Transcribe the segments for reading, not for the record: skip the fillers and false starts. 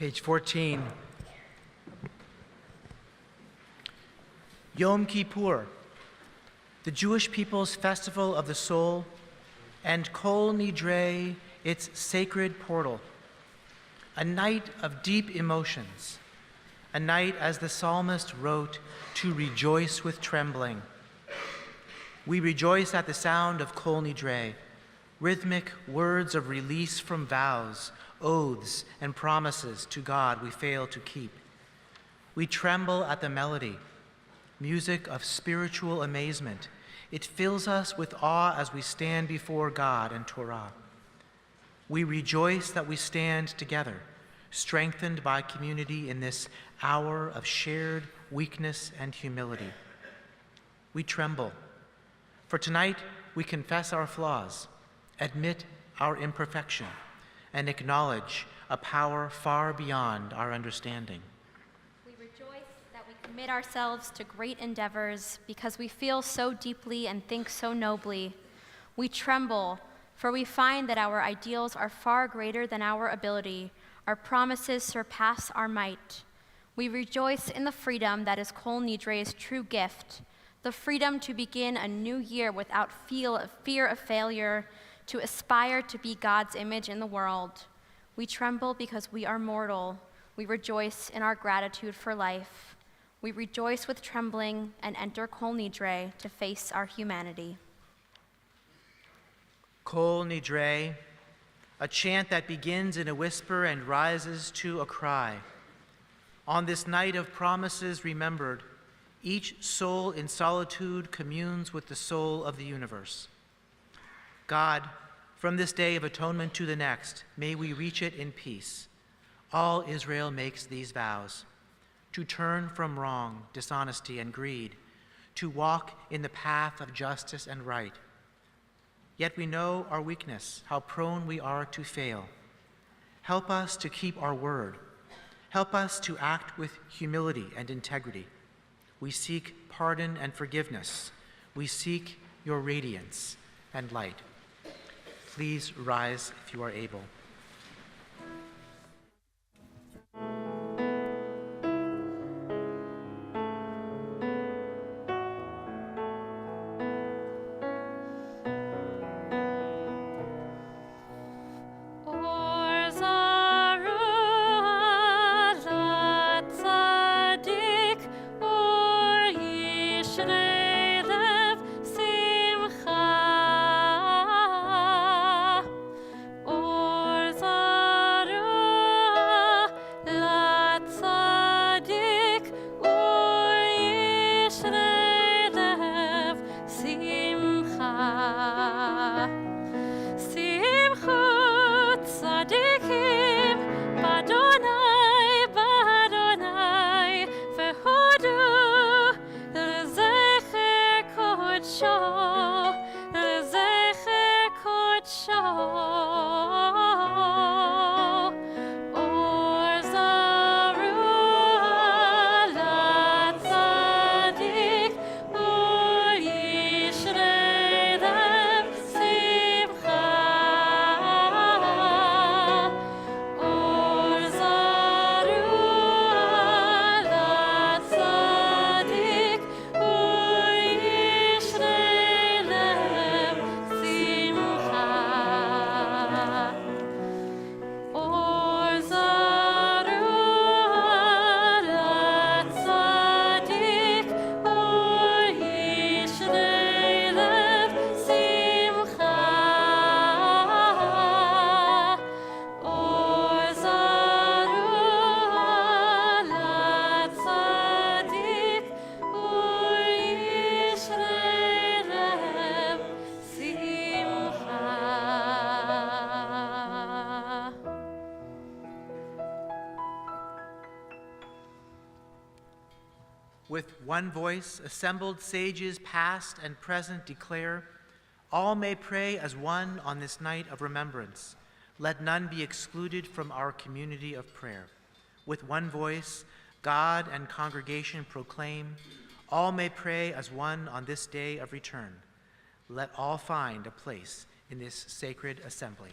Page 14. Yom Kippur, the Jewish people's festival of the soul, and Kol Nidrei, its sacred portal. A night of deep emotions, a night, as the psalmist wrote, to rejoice with trembling. We rejoice at the sound of Kol Nidrei, rhythmic words of release from vows, oaths, and promises to God we fail to keep. We tremble at the melody, music of spiritual amazement. It fills us with awe as we stand before God and Torah. We rejoice that we stand together, strengthened by community in this hour of shared weakness and humility. We tremble, for tonight we confess our flaws, admit our imperfection, and acknowledge a power far beyond our understanding. We rejoice that we commit ourselves to great endeavors because we feel so deeply and think so nobly. We tremble, for we find that our ideals are far greater than our ability. Our promises surpass our might. We rejoice in the freedom that is Kol Nidrei's true gift, the freedom to begin a new year without fear of failure, to aspire to be God's image in the world. We tremble because we are mortal. We rejoice in our gratitude for life. We rejoice with trembling and enter Kol Nidrei to face our humanity. Kol Nidrei, a chant that begins in a whisper and rises to a cry. On this night of promises remembered, each soul in solitude communes with the soul of the universe. God, from this day of atonement to the next, may we reach it in peace. All Israel makes these vows: to turn from wrong, dishonesty, and greed, to walk in the path of justice and right. Yet we know our weakness, how prone we are to fail. Help us to keep our word. Help us to act with humility and integrity. We seek pardon and forgiveness. We seek your radiance and light. Please rise if you are able. With one voice, assembled sages past and present declare, all may pray as one on this night of remembrance. Let none be excluded from our community of prayer. With one voice, God and congregation proclaim, all may pray as one on this day of return. Let all find a place in this sacred assembly.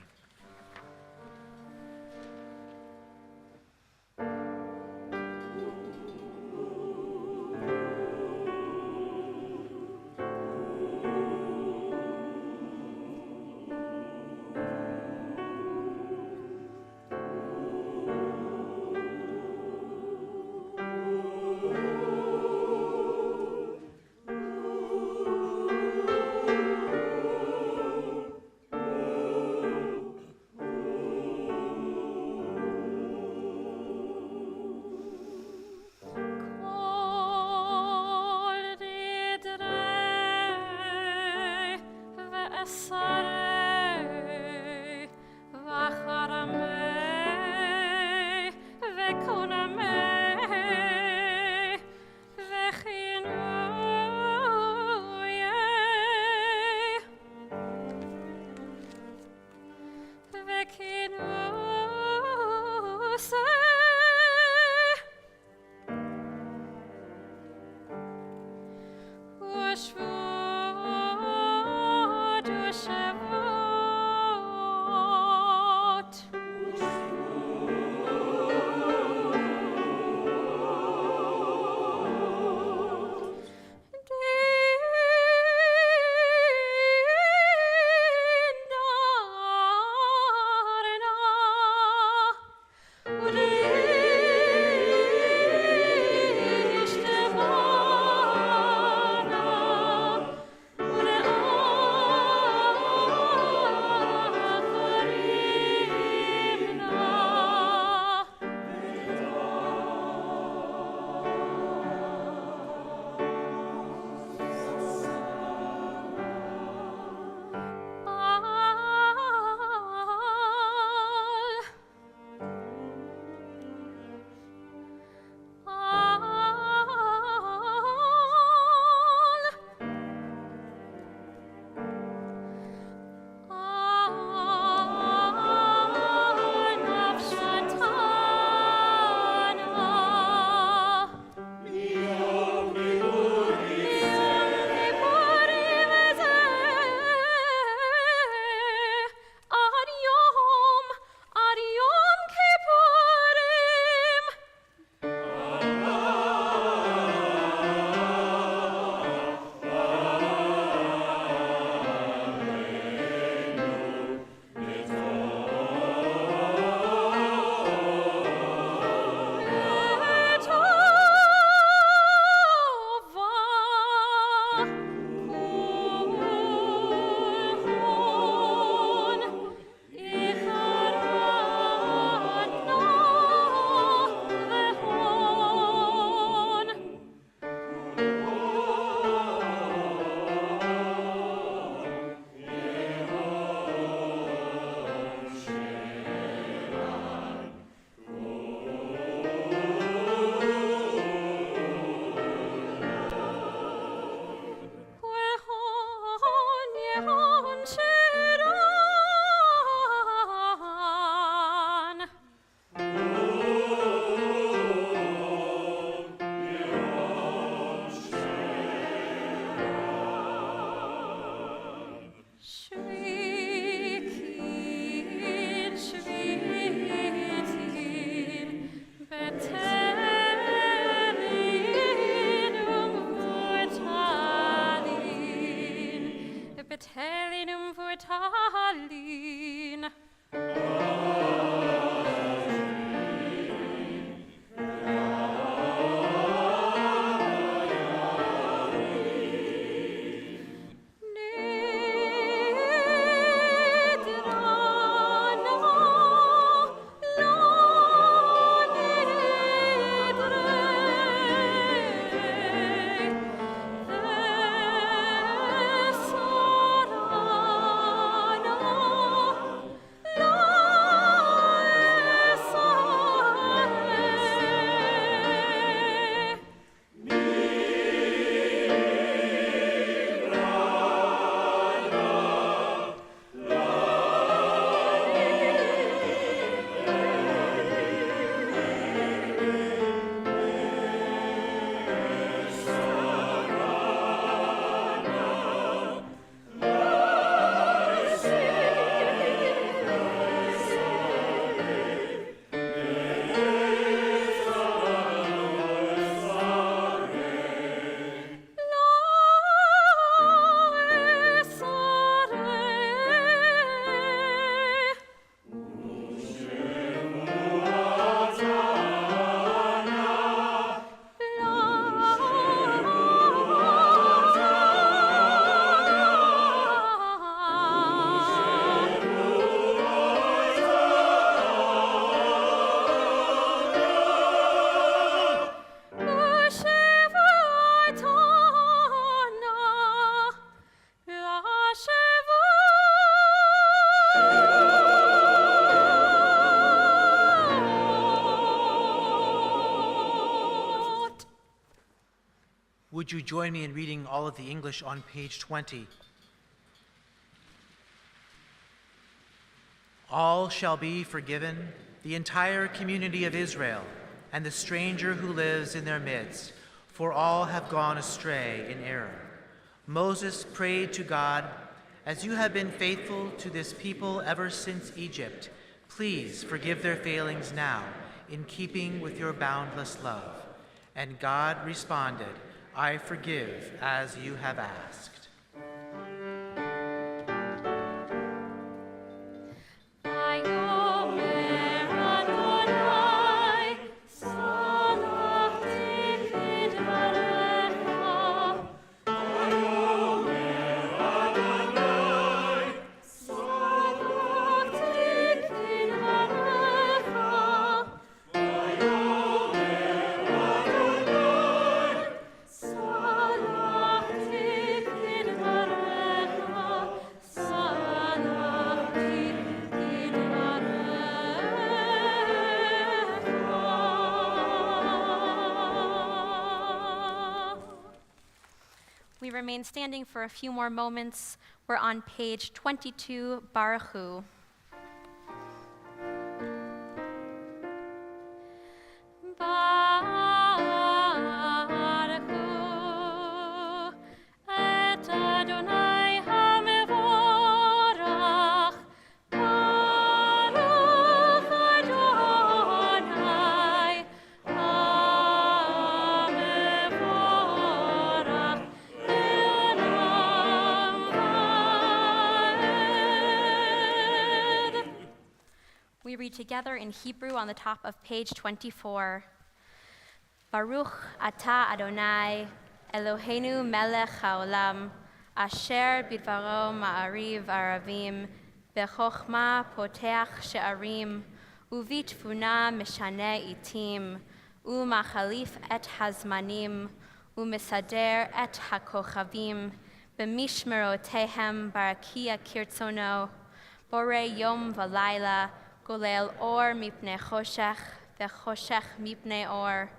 Would you join me in reading all of the English on page 20? All shall be forgiven, the entire community of Israel, and the stranger who lives in their midst, for all have gone astray in error. Moses prayed to God, as you have been faithful to this people ever since Egypt, please forgive their failings now, in keeping with your boundless love. And God responded, I forgive as you have asked. We remain standing for a few more moments. We're on page 22, Baruch Hu. We read together in Hebrew on the top of page 24. Baruch atah Adonai, Eloheinu melech haolam, asher bidvaro ma'ariv aravim, bechochma poteach she'arim, uvitfuna meshane itim, umachalif et hazmanim, umesader et hakochavim, b'mishmerotehem barakia kirtzono, bore yom v'layla, Golel or mipnei choshech, vechoshech mipnei or,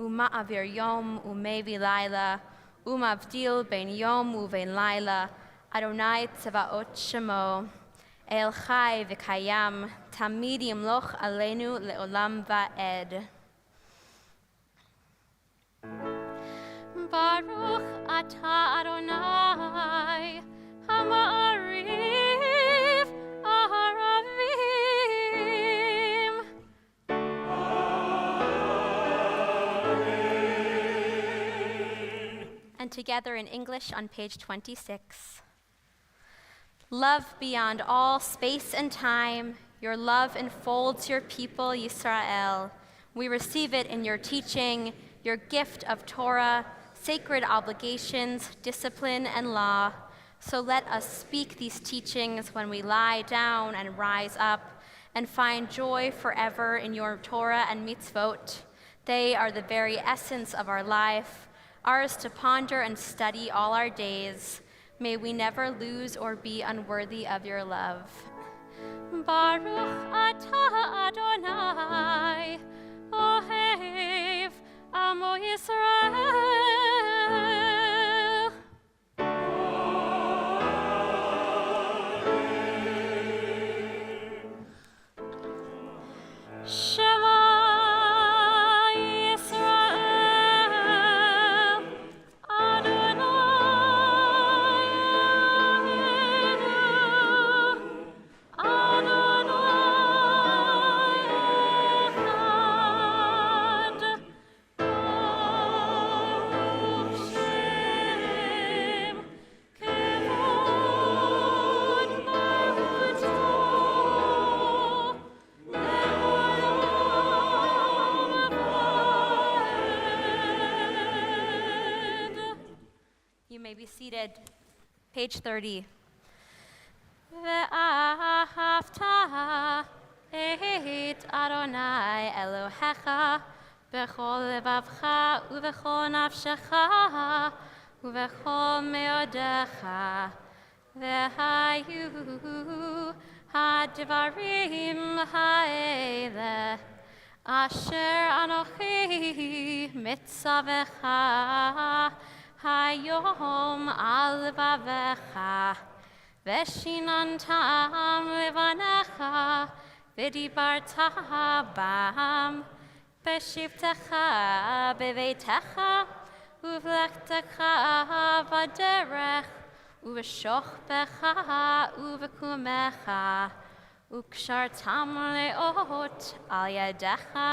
uma'avir yom umevi laila, umavdil ben yom uvein laila, Adonai Tzevaot Shemo, El Chai V'Kayam, Tamid Yimloch Aleinu Le'olam Va'ed. Baruch Atah Adonai, Ha'ma'ariv Aharavim. And together in English on page 26. Love beyond all space and time, your love enfolds your people, Yisrael. We receive it in your teaching, your gift of Torah, sacred obligations, discipline, and law. So let us speak these teachings when we lie down and rise up, and find joy forever in your Torah and mitzvot. They are the very essence of our life, ours to ponder and study all our days. May we never lose or be unworthy of your love. Baruch atah Adonai, ohev amo Yisrael. Shema Yisrael, Adonai Eloheinu, Adonai Echad, Baruch Shem Kevod Malchuto Le'olam Va'ed. You may be seated. Page 30. Ve'ahavta et Adonai Elohecha b'chol levavcha u'v'chol nafshecha u'v'chol meodecha ve'hayu hadvarim ha'eleh asher anochi mitzavecha hayom al vavecha veshinantam levanecha v'dibarta bam b'shivtecha b'veitecha uv'lechtecha v'derech uv'shochbecha uv'kumecha ukshartam leot al yadecha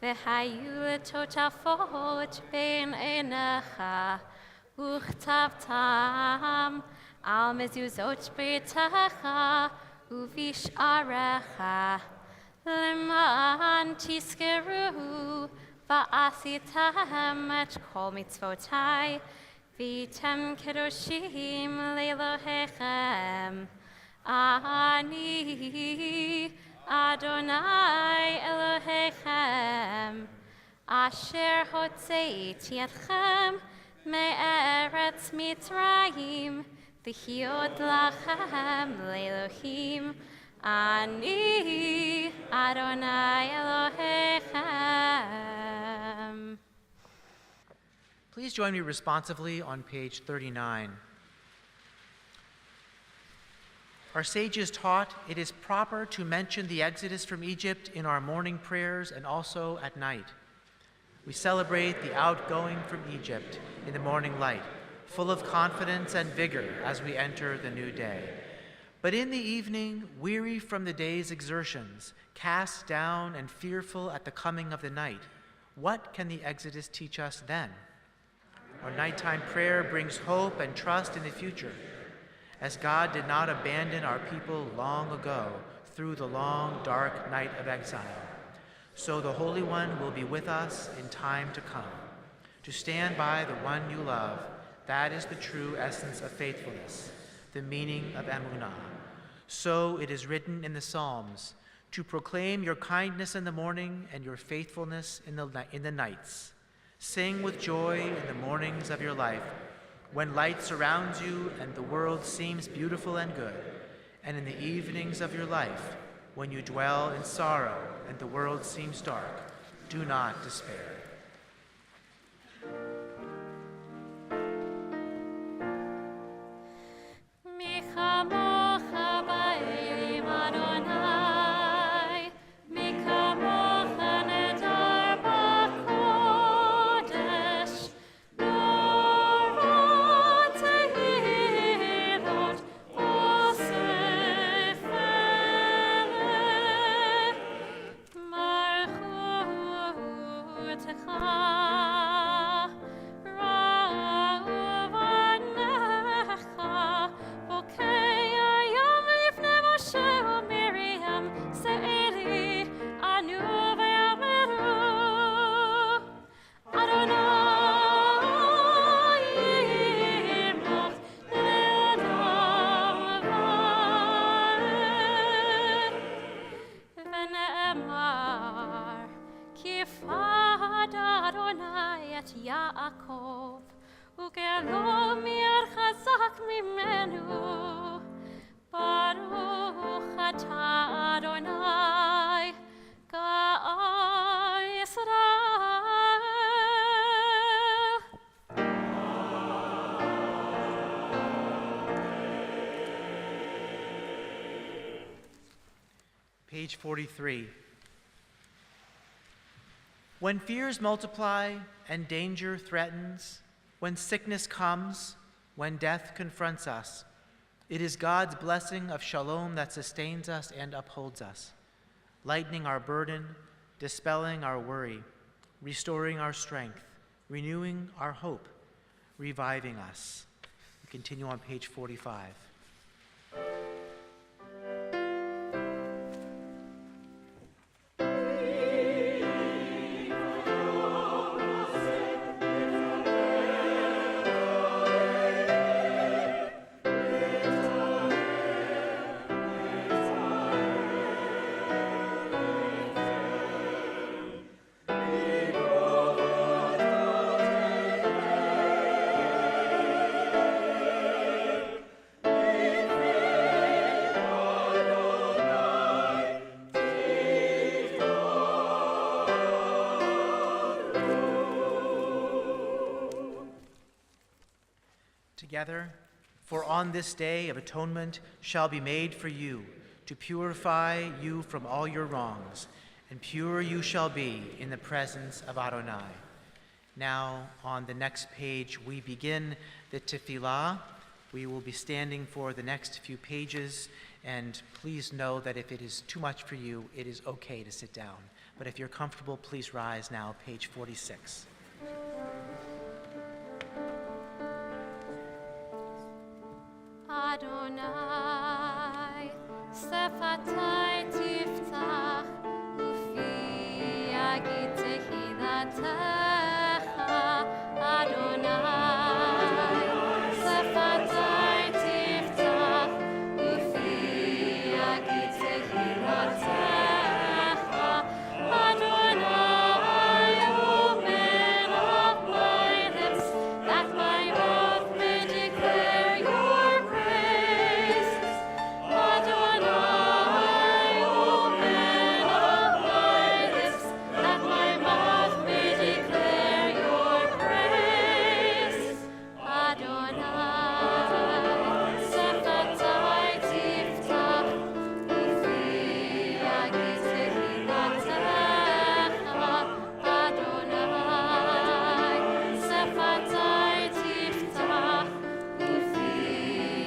v'hayu letotafot bein einecha uchtavtam al mezuzot beitecha uv'isharecha leman tiskeru va'asitem et kol mitzvotai v'tem kedoshim le'Elohechem. Ani Adonai Elohechem, asher hotzeiti etchem me'eretz Mitzrayim, v'hiot lachem le'Elohim. Ani Adonai Elohechem. Please join me responsively on page 39. Our sages taught it is proper to mention the exodus from Egypt in our morning prayers and also at night. We celebrate the outgoing from Egypt in the morning light, full of confidence and vigor as we enter the new day. But in the evening, weary from the day's exertions, cast down and fearful at the coming of the night, what can the exodus teach us then? Our nighttime prayer brings hope and trust in the future. As God did not abandon our people long ago through the long, dark night of exile, so the Holy One will be with us in time to come. To stand by the one you love, that is the true essence of faithfulness, the meaning of emunah. So it is written in the Psalms, to proclaim your kindness in the morning and your faithfulness in the nights. Sing with joy in the mornings of your life, when light surrounds you and the world seems beautiful and good, and in the evenings of your life, when you dwell in sorrow and the world seems dark, do not despair. יעקב, וגאלו מאד חזק ממנו. ברוך אתה אדוני, גאל ישראל. Page 43. When fears multiply and danger threatens, when sickness comes, when death confronts us, it is God's blessing of shalom that sustains us and upholds us, lightening our burden, dispelling our worry, restoring our strength, renewing our hope, reviving us. We continue on page 45. Together, for on this day of atonement shall be made for you, to purify you from all your wrongs, and pure you shall be in the presence of Adonai. Now, on the next page, we begin the tefillah. We will be standing for the next few pages, and please know that if it is too much for you, it is okay to sit down. But if you're comfortable, please rise now, page 46. Adonai, sefatai tiftach, ufi yagid tehilatecha. Adonai, sefatai tiftach, ufi yagid tehilatecha. Adonai, open up my lips, that my mouth may declare your praise. Adonai, open up my lips, that my mouth may declare your praise. Adonai, sefatai tiftach, ufi yagid tehilatecha. Adonai, sefatai tiftach, ufi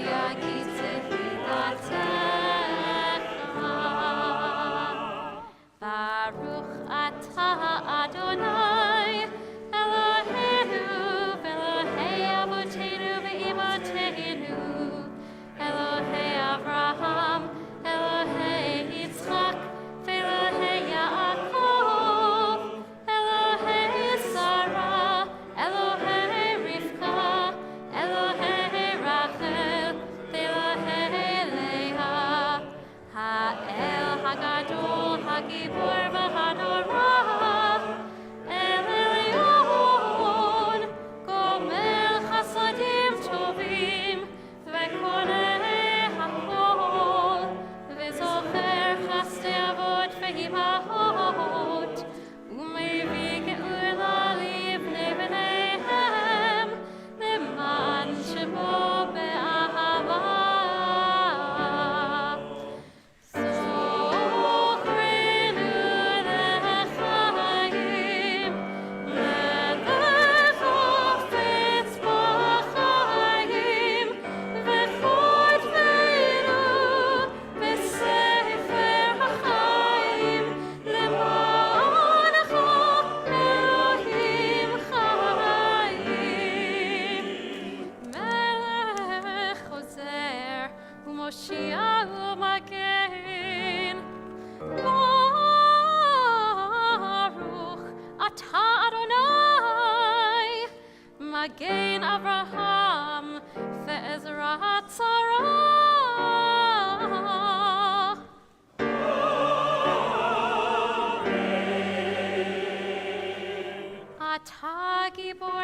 yagid tehilatecha. Baruch atah Adonai, Eloheinu v'Elohei Avotenu v'Imotenu, Elohei Avraham, Elohei Yitzchak, v'Elohei Yaakov, Elohei Sarah, Elohei Rivka, Elohei Rachel, v'Elohei Leah, Ha'el Hagadol, Hagibor v'Hanorah, El Elyon, Gomel Chasadim Tovim, v'Koneh Hakol, v'Zocher Chasdei Avot v'Imahot, u'mevii geula livnei bneihem, leman shemo be'ahava. Zochreinu lechaim, ולחפץ בחיים, וכותבנו בספר החיים, למענך אלוהים חיים. מלך עוזר ומושיע ומגן, ברוך אתה אדוני, מגן אברהם ועזרת שרה. אתה גיבור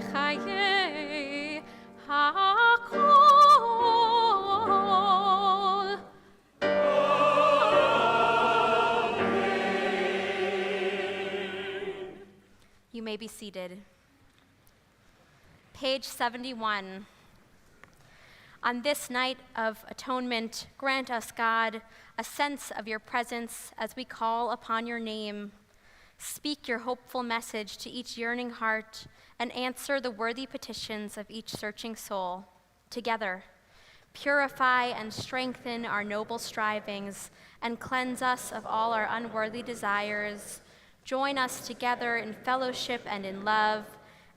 בחיי הכל. You may be seated. Page 71. On this night of atonement, grant us, God, a sense of your presence as we call upon your name. Speak your hopeful message to each yearning heart and answer the worthy petitions of each searching soul. Together, purify and strengthen our noble strivings and cleanse us of all our unworthy desires. Join us together in fellowship and in love,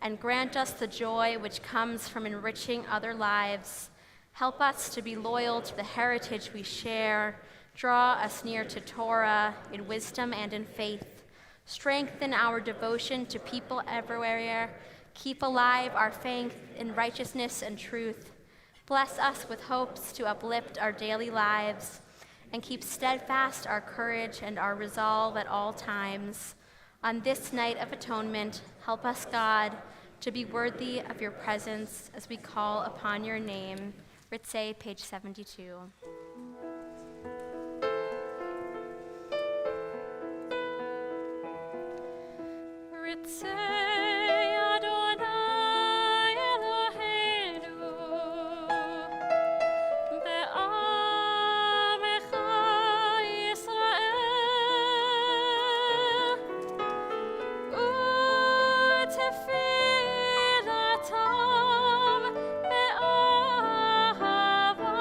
and grant us the joy which comes from enriching other lives. Help us to be loyal to the heritage we share. Draw us near to Torah in wisdom and in faith. Strengthen our devotion to people everywhere. Keep alive our faith in righteousness and truth. Bless us with hopes to uplift our daily lives, and keep steadfast our courage and our resolve at all times. On this night of atonement, help us, God, to be worthy of your presence as we call upon your name. Ritze, page 72. Ritze Adonai Eloheinu be'amecha Yisrael u'tefilatam be'ahava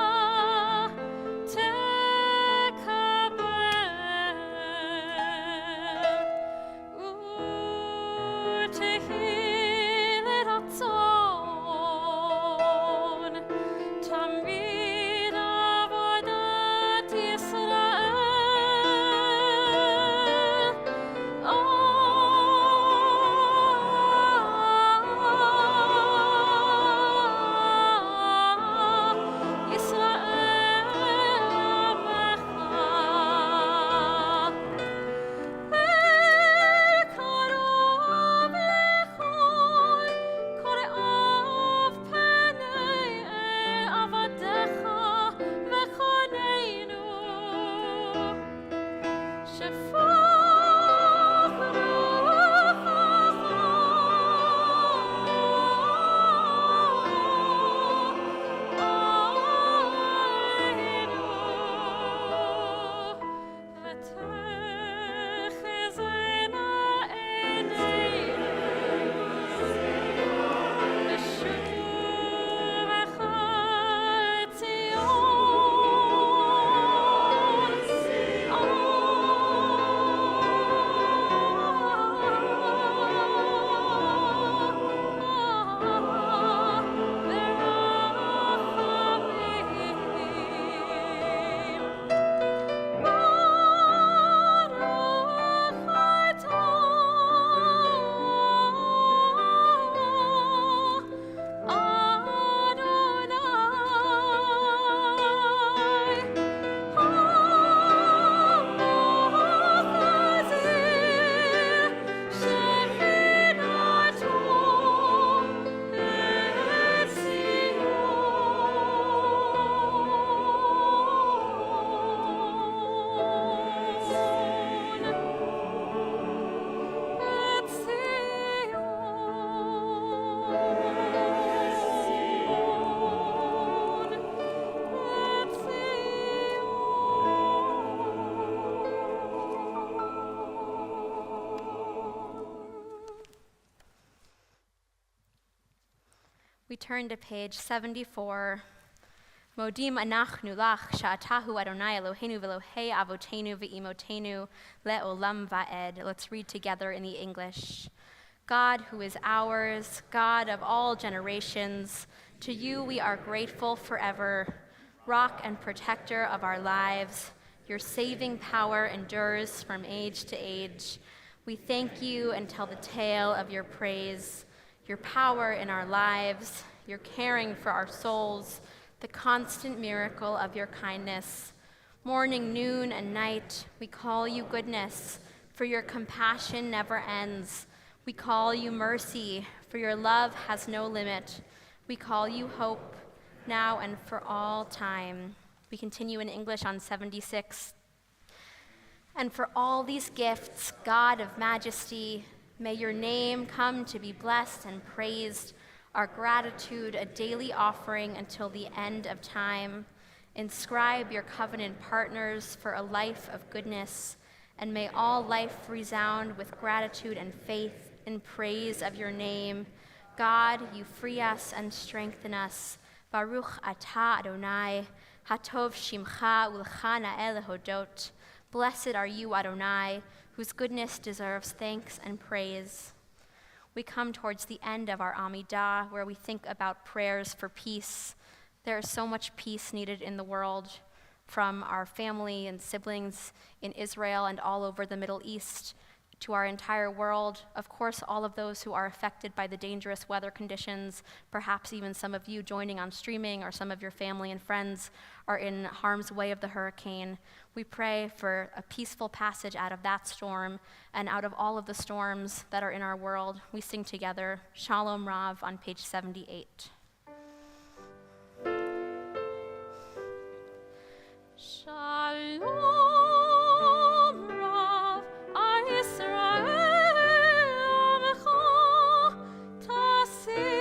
We turn to page 74. Modim anachnu lach sha'atahu Adonai Eloheinu v'Elohei avotenu v'imotenu le'olam va'ed. Let's read together in the English. God who is ours, God of all generations, to you we are grateful forever, rock and protector of our lives. Your saving power endures from age to age. We thank you and tell the tale of your praise, your power in our lives, your caring for our souls, the constant miracle of your kindness. Morning, noon, and night, we call you goodness, for your compassion never ends. We call you mercy, for your love has no limit. We call you hope, now and for all time. We continue in English on 76. And for all these gifts, God of majesty, may your name come to be blessed and praised, our gratitude a daily offering until the end of time. Inscribe your covenant partners for a life of goodness, and may all life resound with gratitude and faith in praise of your name. God, you free us and strengthen us. Baruch atah Adonai, hatov shimcha ulcha na'el hodot. Blessed are you, Adonai, whose goodness deserves thanks and praise. We come towards the end of our Amidah, where we think about prayers for peace. There is so much peace needed in the world, from our family and siblings in Israel and all over the Middle East to our entire world. Of course, all of those who are affected by the dangerous weather conditions, perhaps even some of you joining on streaming, or some of your family and friends are in harm's way of the hurricane. We pray for a peaceful passage out of that storm and out of all of the storms that are in our world. We sing together Shalom Rav on page 78. Shalom Rav Yisrael Amcha Tasim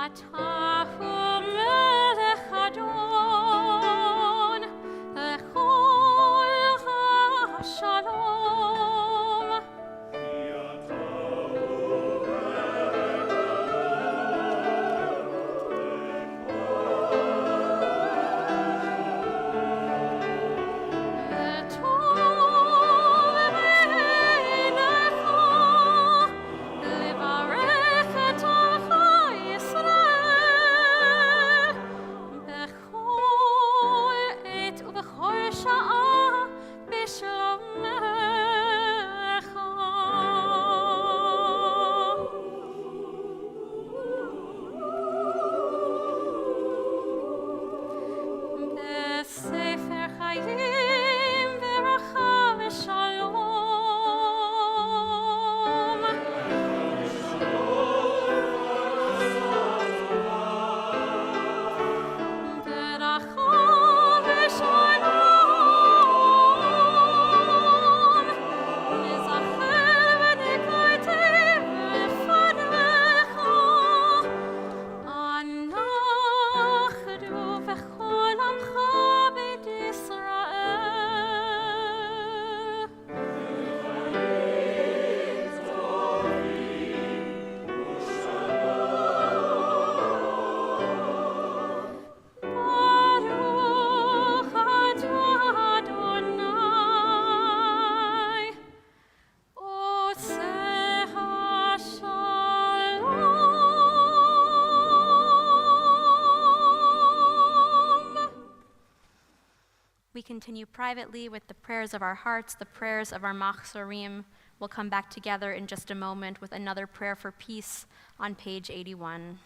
Atahu melech Adon lechol ha-shalom. We continue privately with the prayers of our hearts, the prayers of our machzorim. We'll come back together in just a moment with another prayer for peace on page 81.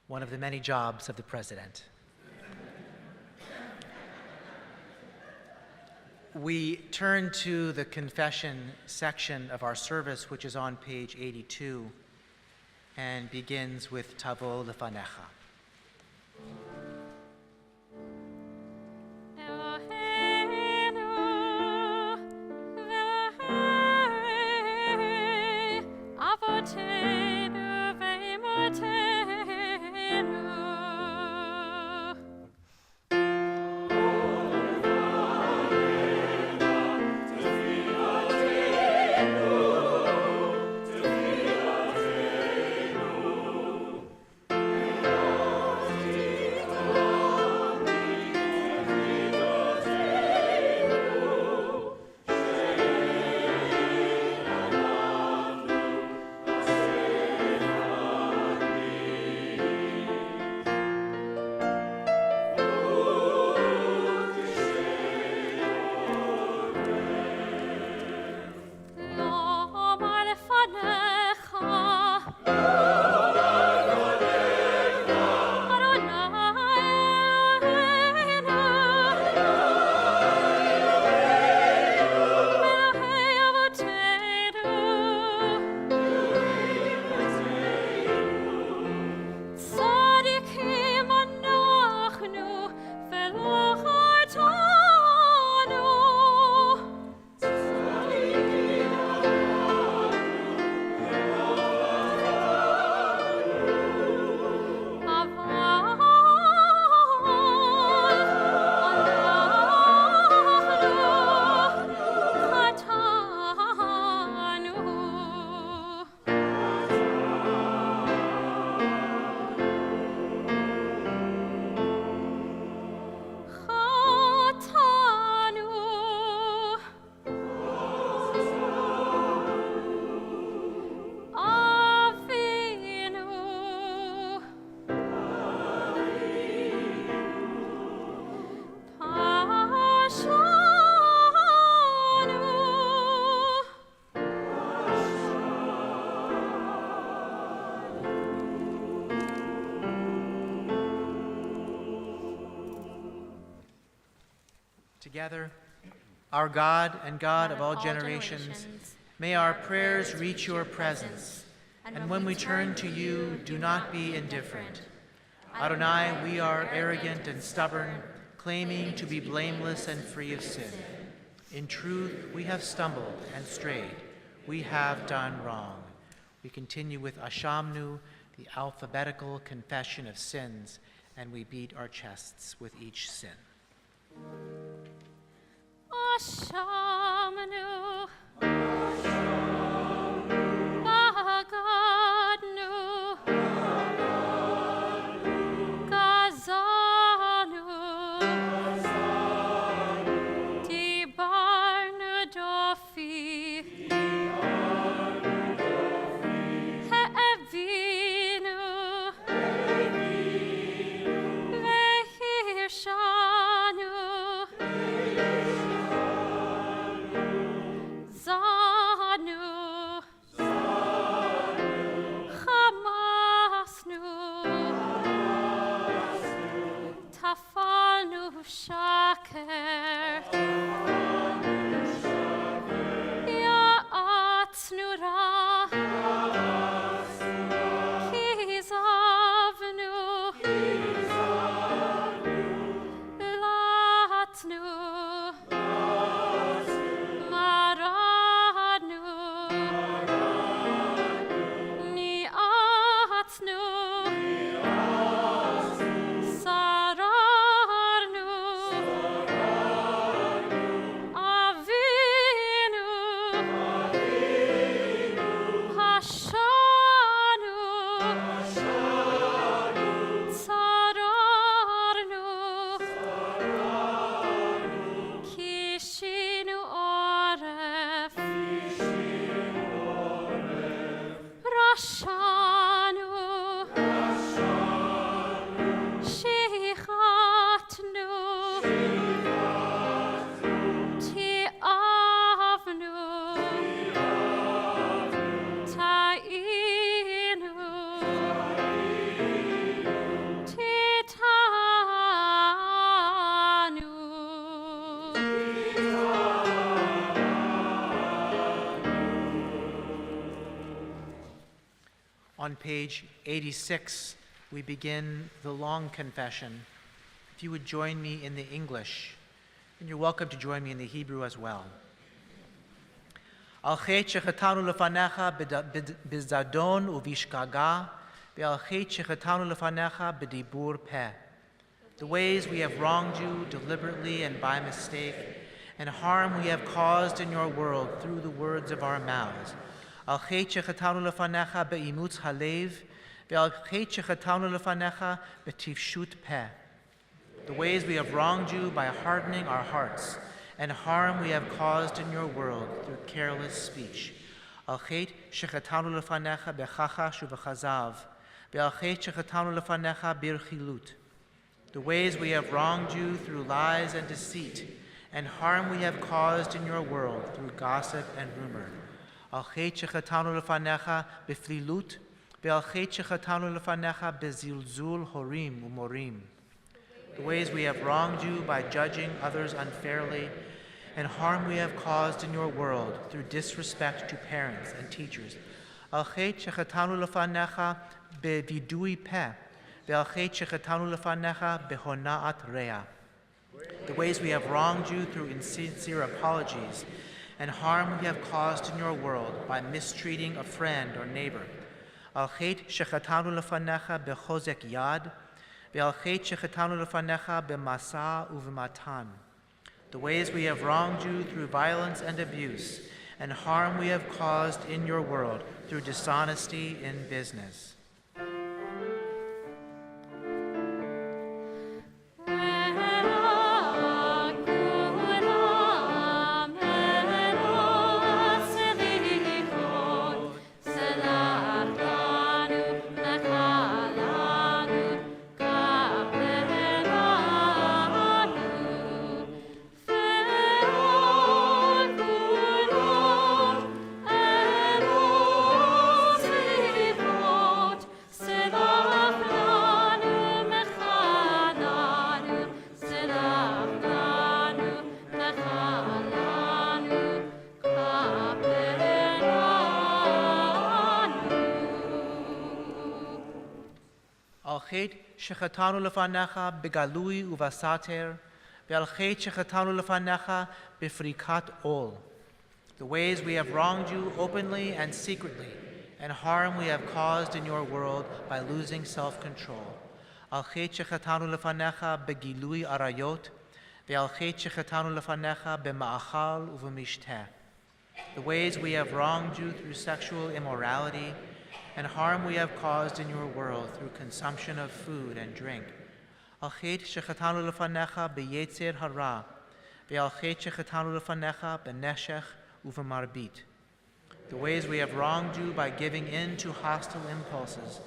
one of the many jobs of the president. We turn to the confession section of our service, which is on page 82, and begins with Tavo Lefanecha. Together, our God and God of all generations, may our prayers reach your presence, and when we turn to you, do not be indifferent. Adonai, we are arrogant and stubborn, claiming to be blameless and free of sin. In truth, we have stumbled and strayed. We have done wrong. We continue with Ashamnu, the alphabetical confession of sins, and we beat our chests with each sin. Ashamnu, Bagadnu, Gazanu, Dibarnu Dofi, He'evinu, Vehirshanu, On page 86, we begin the long confession. If you would join me in the English, and you're welcome to join me in the Hebrew as well. Al chet shechatanu lefanecha b'zadon uvishkaga, ve'al chet shechatanu lefanecha b'dibur peh. The ways we have wronged you deliberately and by mistake, and harm we have caused in your world through the words of our mouths. Al chet shechatanu lefanecha be'imutz halev, ve'al chet shechatanu lefanecha b'tifshut peh. The ways we have wronged you by hardening our hearts, and harm we have caused in your world through careless speech. Al chet shechatanu lefanecha bechachash uvechazav, ve'al chet shechatanu lefanecha birchilut. The ways we have wronged you through lies and deceit, and harm we have caused in your world through gossip and rumor. Al chet shechatanu lefanecha beflilut, ve'al chet shechatanu lefanecha bezilzul horim umorim. The ways we have wronged you by judging others unfairly, and harm we have caused in your world through disrespect to parents and teachers. Al chet shechatanu lefanecha bevidui peh, ve'al chet shechatanu lefanecha behona'at rea. The ways we have wronged you through insincere apologies, and harm we have caused in your world by mistreating a friend or neighbor. Al chet shechatanu lefanecha bechozek yad, ve'al chet shechatanu lefanecha b'masa uv'matan. The ways we have wronged you through violence and abuse, and harm we have caused in your world through dishonesty in business. Shechatanu lefanecha begalui uvasater, ve'al chet shechatanu lefanecha befrikat ol. The ways we have wronged you openly and secretly, and harm we have caused in your world by losing self-control. Al chet shechatanu lefanecha begilui arayot, ve'al chet shechatanu lefanecha b'ma'achal uv'mishteh. The ways we have wronged you through sexual immorality, and harm we have caused in your world through consumption of food and drink. Al chet shechatanu lefanecha beyetzer hara, ve'al chet shechatanu lefanecha beneshech uv'marbit. The ways we have wronged you by giving in to hostile impulses,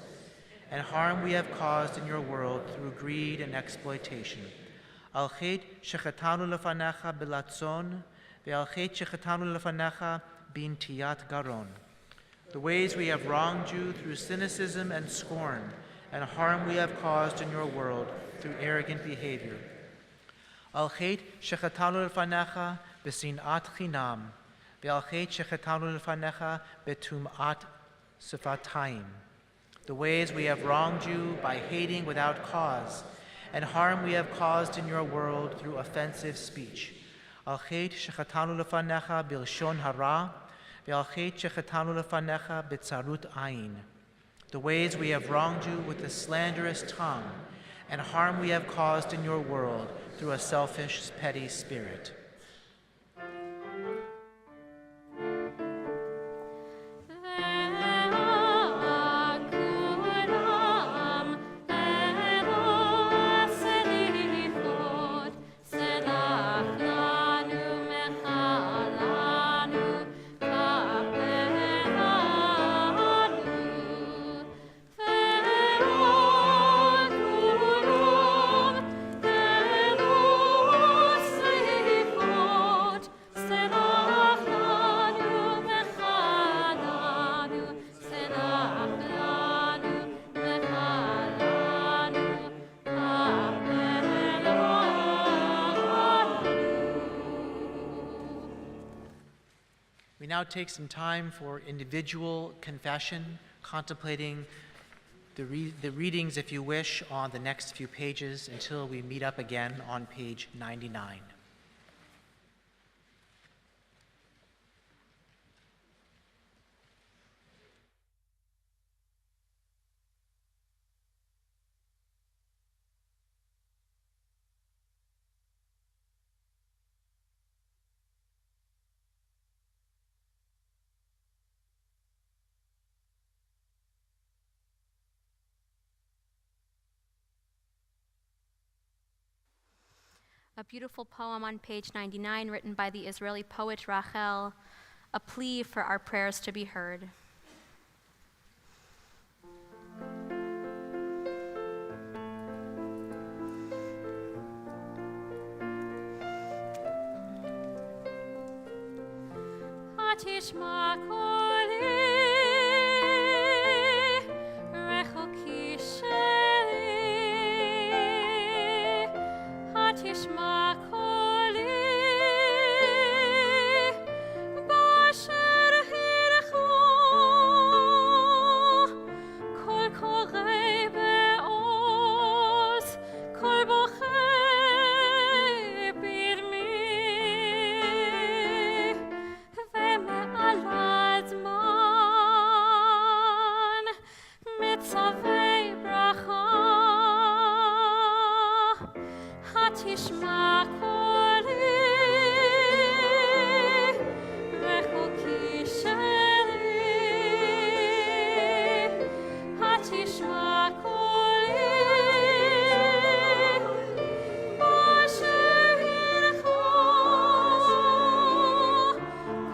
and harm we have caused in your world through greed and exploitation. Al chet shechatanu lefanecha belatzon, ve'al chet shechatanu lefanecha b'intiyat garon. The ways we have wronged you through cynicism and scorn, and harm we have caused in your world through arrogant behavior. Al chet shechatanu lefanecha b'sinat chinam, ve'al chet shechatanu lefanecha betum'at sifatayim. The ways we have wronged you by hating without cause, and harm we have caused in your world through offensive speech. Al chet shechatanu lefanecha bilshon hara, ve'al chet shechatanu lefanecha b'tzarut ayin. The ways we have wronged you with a slanderous tongue, and harm we have caused in your world through a selfish, petty spirit. We now take some time for individual confession contemplating the readings, if you wish, on the next few pages until we meet up again on page 99. A beautiful poem on page 99 written by the Israeli poet Rachel, a plea for our prayers to be heard. Hatishma koli, rechoki sheli. Hatishma koli, basher hircho. Kol korei be'oz, kol bochei birmi. Ve'me'al hazman mitzavei bracha. Hatishma koli, rechoki sheli. Hatishma koli, basher hircho.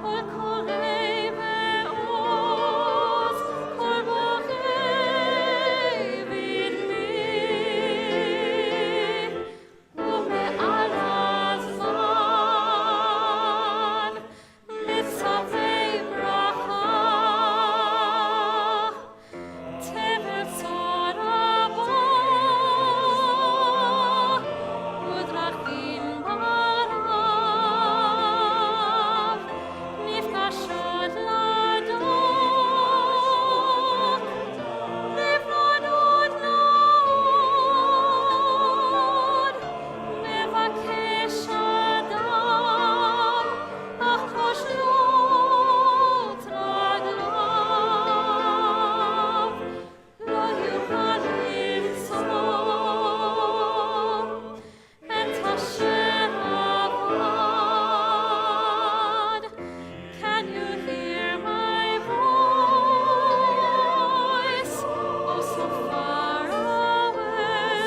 Kol korei be'oz, kol bochei birmi. Ve'me'al hazman mitzavei bracha. Tevel tzarabo, udrachim barav, nifkashot ladok, nivronot nod, mevakesh adam, ach koshlot raglav, lo yuchal limtzor, et asher avad. Can you hear my voice? Oh, so far away.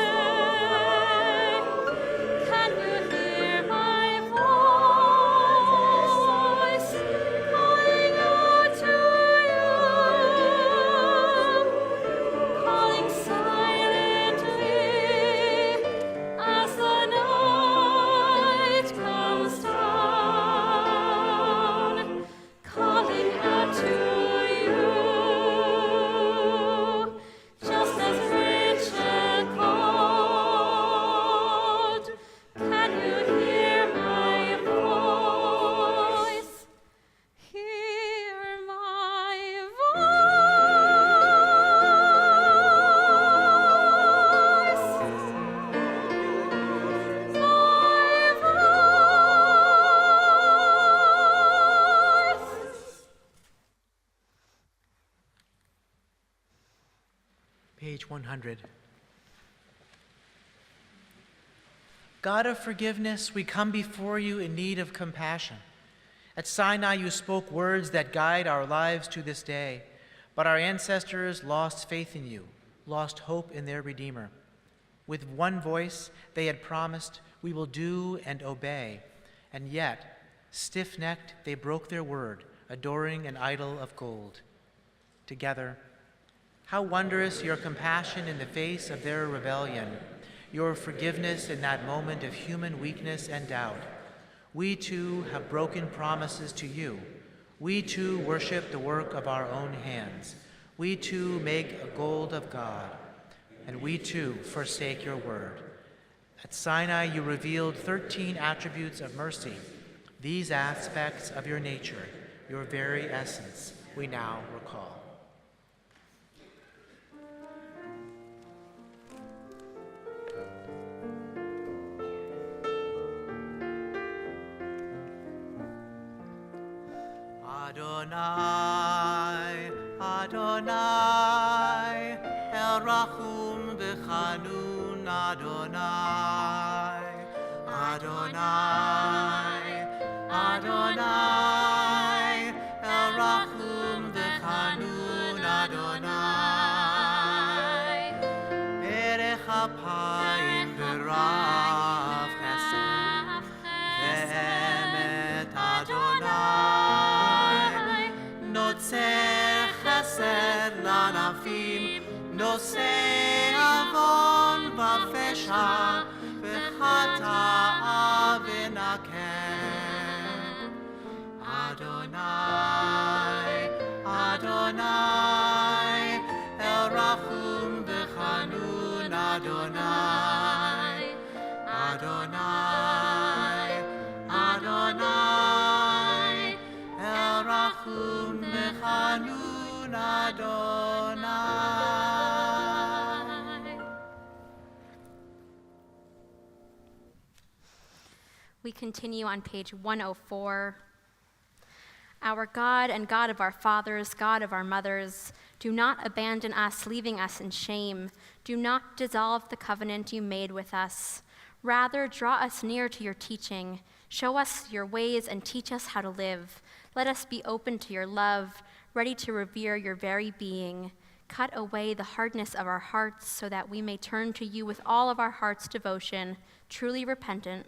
Can you hear my voice calling out to you? Calling silently as the night comes down. Calling out to you, just as Rachel called. Can you hear my voice? Hear my voice. Page 100. God of forgiveness, we come before you in need of compassion. At Sinai, you spoke words that guide our lives to this day, but our ancestors lost faith in you, lost hope in their Redeemer. With one voice, they had promised, "We will do and obey," and yet, stiff-necked, they broke their word, adoring an idol of gold. Together, how wondrous your compassion in the face of their rebellion, your forgiveness in that moment of human weakness and doubt. We too have broken promises to you. We too worship the work of our own hands. We too make a gold of God, and we too forsake your word. At Sinai, you revealed 13 attributes of mercy. These aspects of your nature, your very essence, we now recall. Adonai, Adonai, El Rachum v'Chanun Adonai, Adonai, Adonai, El Rachum v'Chanun Adonai, Erech Apayim v'Rav Chesed, Ve'emet Adonai, Notzer Chesed Lanafim, Nosei Avon v'Pesha, V'chata'a v'naken. Adonai, Adonai, El Rachum v'Chanun Adonai, Adonai, Adonai, El Rachum v'Chanun Adonai. We continue on page 104. Our God and God of our fathers, God of our mothers, do not abandon us, leaving us in shame. Do not dissolve the covenant you made with us. Rather, draw us near to your teaching. Show us your ways and teach us how to live. Let us be open to your love, ready to revere your very being. Cut away the hardness of our hearts so that we may turn to you with all of our heart's devotion, truly repentant.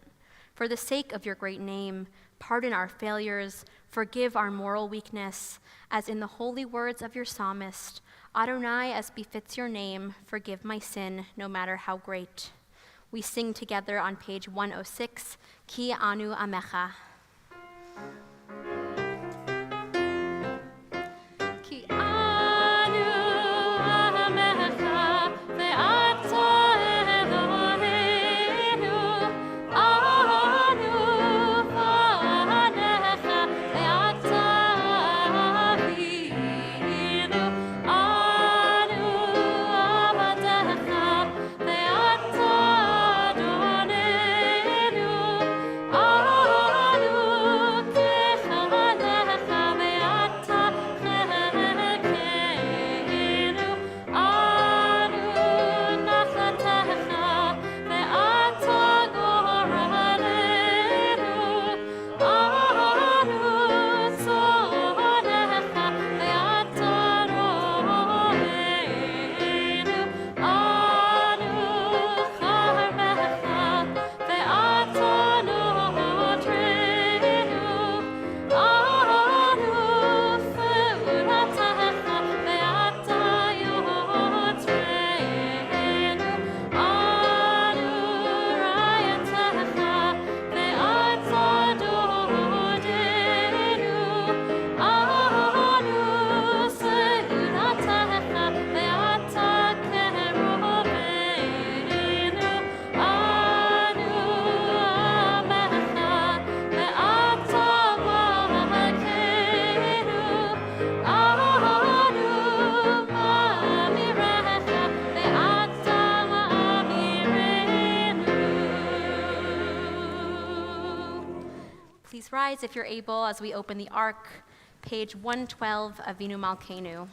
For the sake of your great name, pardon our failures, forgive our moral weakness, as in the holy words of your psalmist, Adonai, as befits your name, forgive my sin, no matter how great. We sing together on page 106, Ki Anu Amecha. Ki anu amecha ve'ata Eloheinu, anu fanecha ve'ata avinu, anu avadecha ve'ata Adonenu, anu kechalecha ve'ata chelekeinu, anu nachlatecha ve'ata goralenu, anu tzonecha ve'ata ro'einu, anu charmecha ve'ata notreinu, anu feulatecha ve'ata yotzreinu, anu rayatecha ve'ata dodenu, anu seulatecha ve'ata kerubeinu, anu amecha ve'ata malkeinu, anu mamirecha ve'ata ma'amirenu. Please rise if you're able as we open the Ark, page 112, Avinu Malkeinu.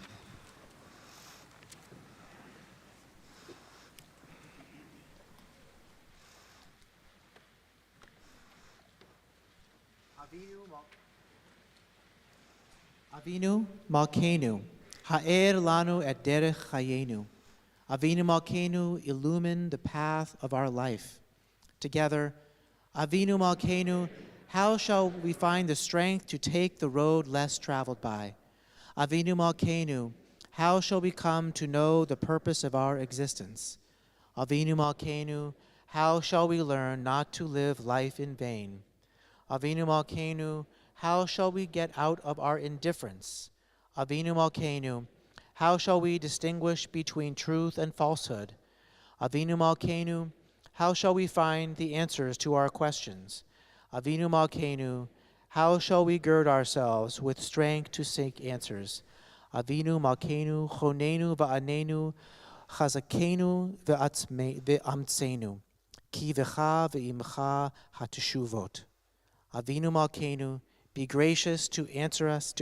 Avinu Malkeinu, ha'er lanu et derech chayenu. Avinu Malkeinu, illumine the path of our life. Together, Avinu Malkeinu, how shall we find the strength to take the road less traveled by? Avinu Malkeinu, how shall we come to know the purpose of our existence? Avinu Malkeinu, how shall we learn not to live life in vain? Avinu Malkeinu, how shall we get out of our indifference? Avinu Malkeinu, how shall we distinguish between truth and falsehood? Avinu Malkeinu, how shall we find the answers to our questions? Avinu Malkeinu, how shall we gird ourselves with strength to seek answers? Avinu Malkeinu, chonenu va'anenu, chazakenu ve'amtsenu, ki v'cha ve'imcha hateshuvot. Avinu Malkeinu, Be gracious to answer us,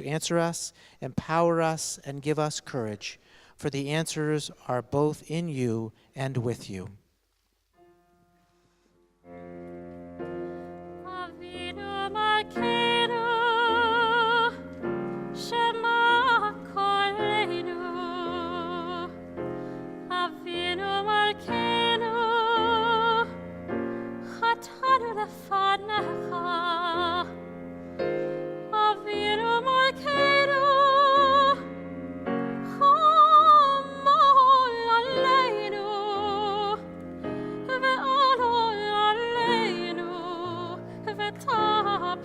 empower us, and give us courage, for the answers are both in you and with you. Avinu Malkeinu, Shema Koleinu. Avinu Malkeinu, Chatanu lefanecha. Avinu Malkeinu, Chomol aleinu, ve'olol aleinu, ve'tapeinu.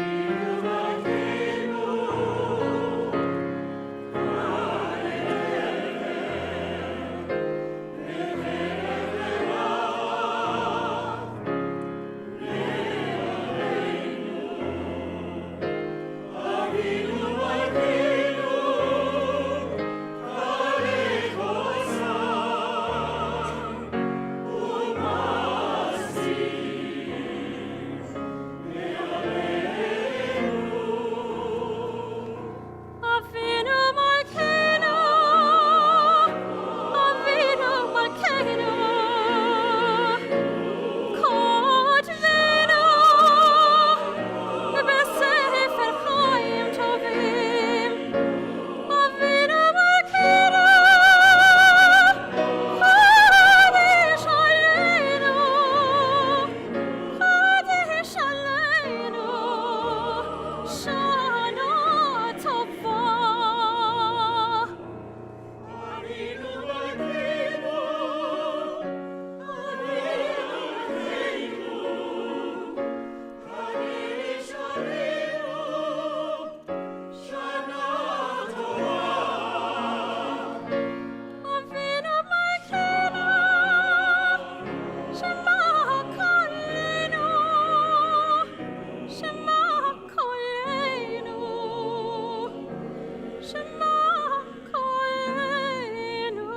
Avinu Malkeinu, Avinu Malkeinu, Kodvenu beSefer Chaim Tovim. Avinu Malkeinu, Chodesh Aleinu, Chodesh Aleinu, Shana Tova. Avinu Malkeinu, Chodesh Aleinu, Shana Tova. Avinu Malkeinu, Shema Koleinu, Shema Koleinu, Shema Koleinu.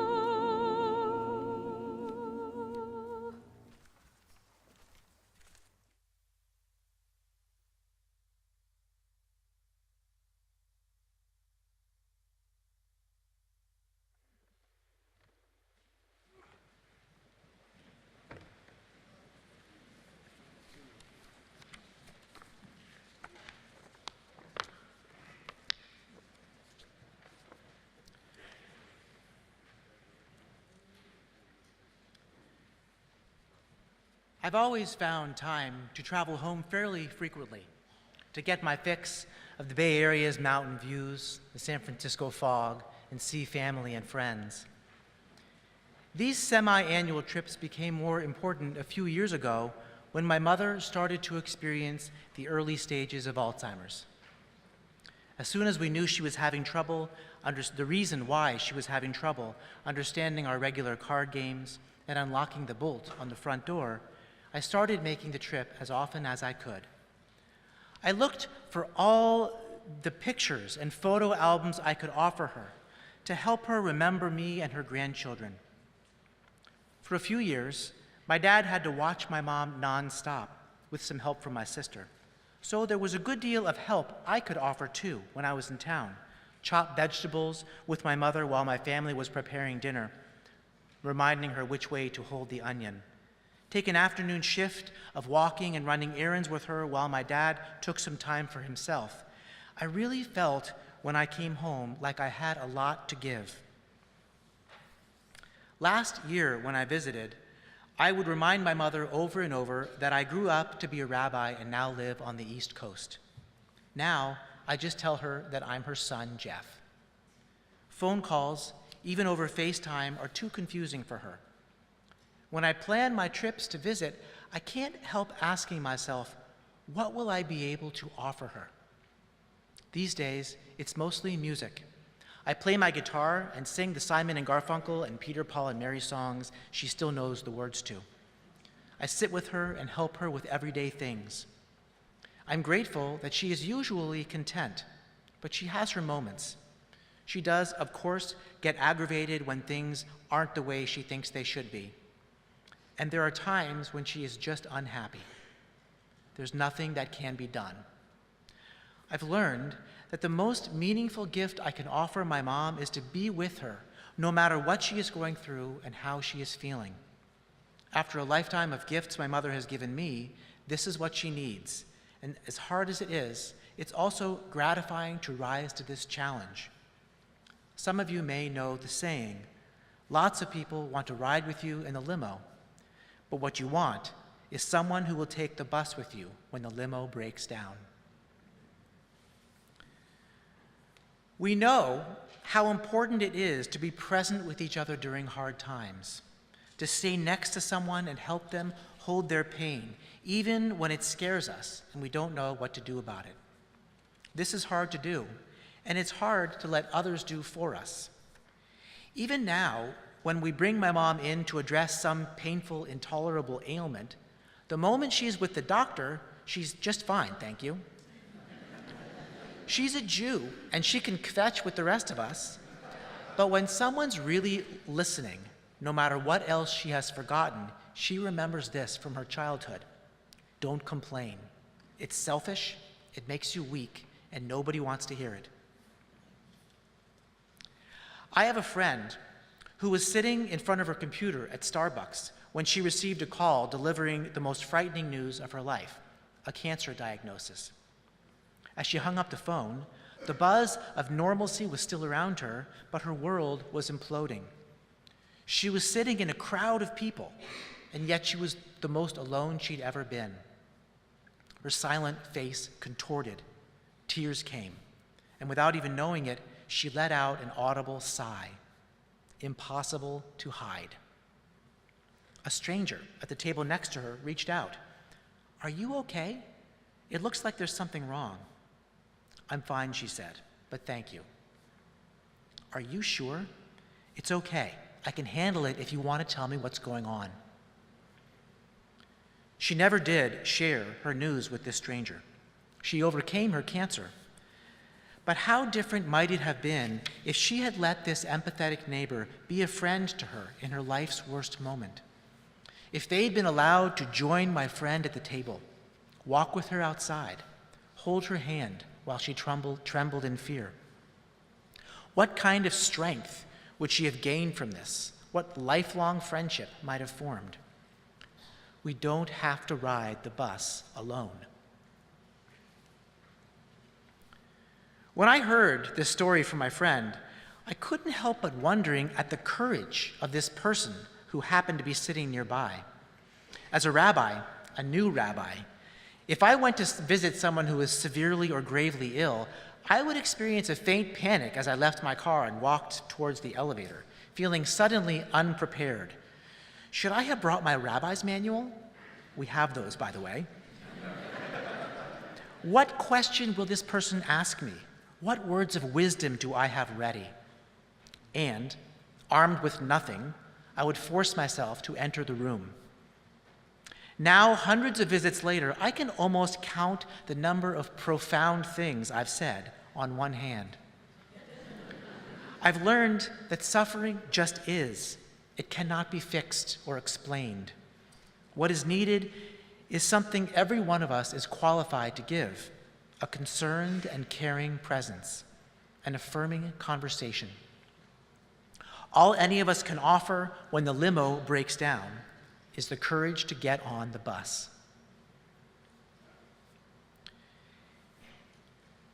I've always found time to travel home fairly frequently to get my fix of the Bay Area's mountain views, the San Francisco fog, and see family and friends. These semi-annual trips became more important a few years ago when my mother started to experience the early stages of Alzheimer's. As soon as we knew she was having trouble, the reason why she was having trouble understanding our regular card games and unlocking the bolt on the front door, I started making the trip as often as I could. I looked for all the pictures and photo albums I could offer her to help her remember me and her grandchildren. For a few years, my dad had to watch my mom nonstop with some help from my sister. So there was a good deal of help I could offer too when I was in town. Chop vegetables with my mother while my family was preparing dinner, reminding her which way to hold the onion. Take an afternoon shift of walking and running errands with her while my dad took some time for himself. I really felt when I came home like I had a lot to give. Last year when I visited, I would remind my mother over and over that I grew up to be a rabbi and now live on the East Coast. Now, I just tell her that I'm her son, Jeff. Phone calls, even over FaceTime, are too confusing for her. When I plan my trips to visit, I can't help asking myself, what will I be able to offer her? These days, it's mostly music. I play my guitar and sing the Simon and Garfunkel and Peter, Paul, and Mary songs she still knows the words to. I sit with her and help her with everyday things. I'm grateful that she is usually content, but she has her moments. She does, of course, get aggravated when things aren't the way she thinks they should be. and there are times when she is just unhappy. There's nothing that can be done. I've learned that the most meaningful gift I can offer my mom is to be with her, no matter what she is going through and how she is feeling. After a lifetime of gifts my mother has given me, this is what she needs. And as hard as it is, it's also gratifying to rise to this challenge. Some of you may know the saying, lots of people want to ride with you in a limo, but what you want is someone who will take the bus with you when the limo breaks down. We know how important it is to be present with each other during hard times, to stay next to someone and help them hold their pain, even when it scares us and we don't know what to do about it. This is hard to do, and it's hard to let others do for us. Even now, when we bring my mom in to address some painful, intolerable ailment, the moment she's with the doctor, she's just fine, thank you. She's a Jew, and she can kvetch with the rest of us, but when someone's really listening, no matter what else she has forgotten, she remembers this from her childhood. Don't complain. It's selfish, it makes you weak, and nobody wants to hear it. I have a friend who was sitting in front of her computer at Starbucks when she received a call delivering the most frightening news of her life, a cancer diagnosis. As she hung up the phone, the buzz of normalcy was still around her, but her world was imploding. She was sitting in a crowd of people, and yet she was the most alone she'd ever been. Her silent face contorted. Tears came, and without even knowing it, she let out an audible sigh. Impossible to hide. A stranger at the table next to her reached out. "Are you okay? It looks like there's something wrong." "I'm fine," she said, "but thank you." "Are you sure?" "It's okay. I can handle it if you want to tell me what's going on." She never did share her news with this stranger. She overcame her cancer. But how different might it have been if she had let this empathetic neighbor be a friend to her in her life's worst moment? If they'd been allowed to join my friend at the table, walk with her outside, hold her hand while she trembled in fear. What kind of strength would she have gained from this? What lifelong friendship might have formed? We don't have to ride the bus alone. When I heard this story from my friend, I couldn't help but wondering at the courage of this person who happened to be sitting nearby. As a rabbi, a new rabbi, if I went to visit someone who was severely or gravely ill, I would experience a faint panic as I left my car and walked towards the elevator, feeling suddenly unprepared. Should I have brought my rabbi's manual? We have those, by the way. What question will this person ask me? What words of wisdom do I have ready? And, armed with nothing, I would force myself to enter the room. Now, hundreds of visits later, I can almost count the number of profound things I've said on one hand. I've learned that suffering just is. It cannot be fixed or explained. What is needed is something every one of us is qualified to give: a concerned and caring presence, an affirming conversation. All any of us can offer when the limo breaks down is the courage to get on the bus.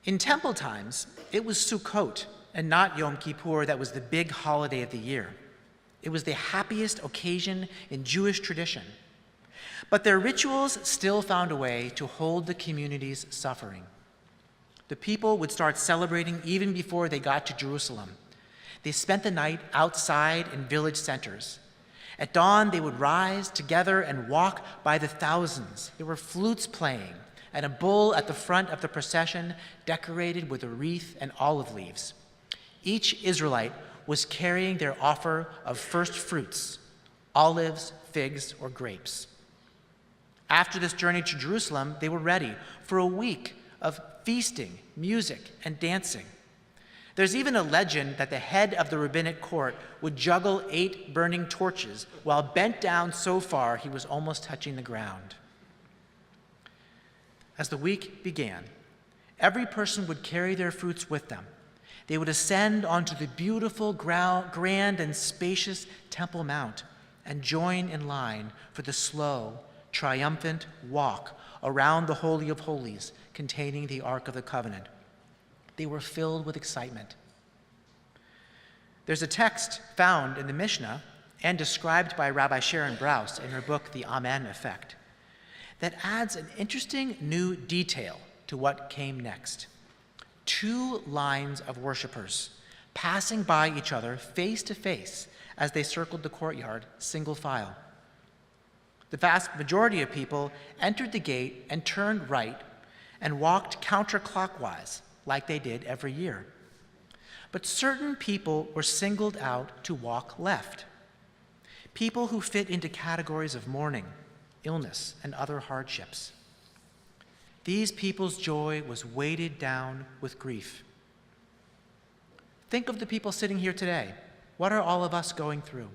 In temple times, it was Sukkot and not Yom Kippur that was the big holiday of the year. It was the happiest occasion in Jewish tradition. But their rituals still found a way to hold the community's suffering. The people would start celebrating even before they got to Jerusalem. They spent the night outside in village centers. At dawn, they would rise together and walk by the thousands. There were flutes playing and a bull at the front of the procession decorated with a wreath and olive leaves. Each Israelite was carrying their offer of first fruits, olives, figs, or grapes. After this journey to Jerusalem, they were ready for a week of feasting, music, and dancing. There's even a legend that the head of the rabbinic court would juggle 8 burning torches while bent down so far he was almost touching the ground. As the week began, every person would carry their fruits with them. They would ascend onto the beautiful, grand, and spacious Temple Mount and join in line for the slow, triumphant walk around the Holy of Holies containing the Ark of the Covenant. They were filled with excitement. There's a text found in the Mishnah and described by Rabbi Sharon Brous in her book, The Amen Effect, that adds an interesting new detail to what came next. 2 lines of worshipers passing by each other face to face as they circled the courtyard, single file. The vast majority of people entered the gate and turned right and walked counterclockwise like they did every year. But certain people were singled out to walk left. People who fit into categories of mourning, illness, and other hardships. These people's joy was weighted down with grief. Think of the people sitting here today. What are all of us going through?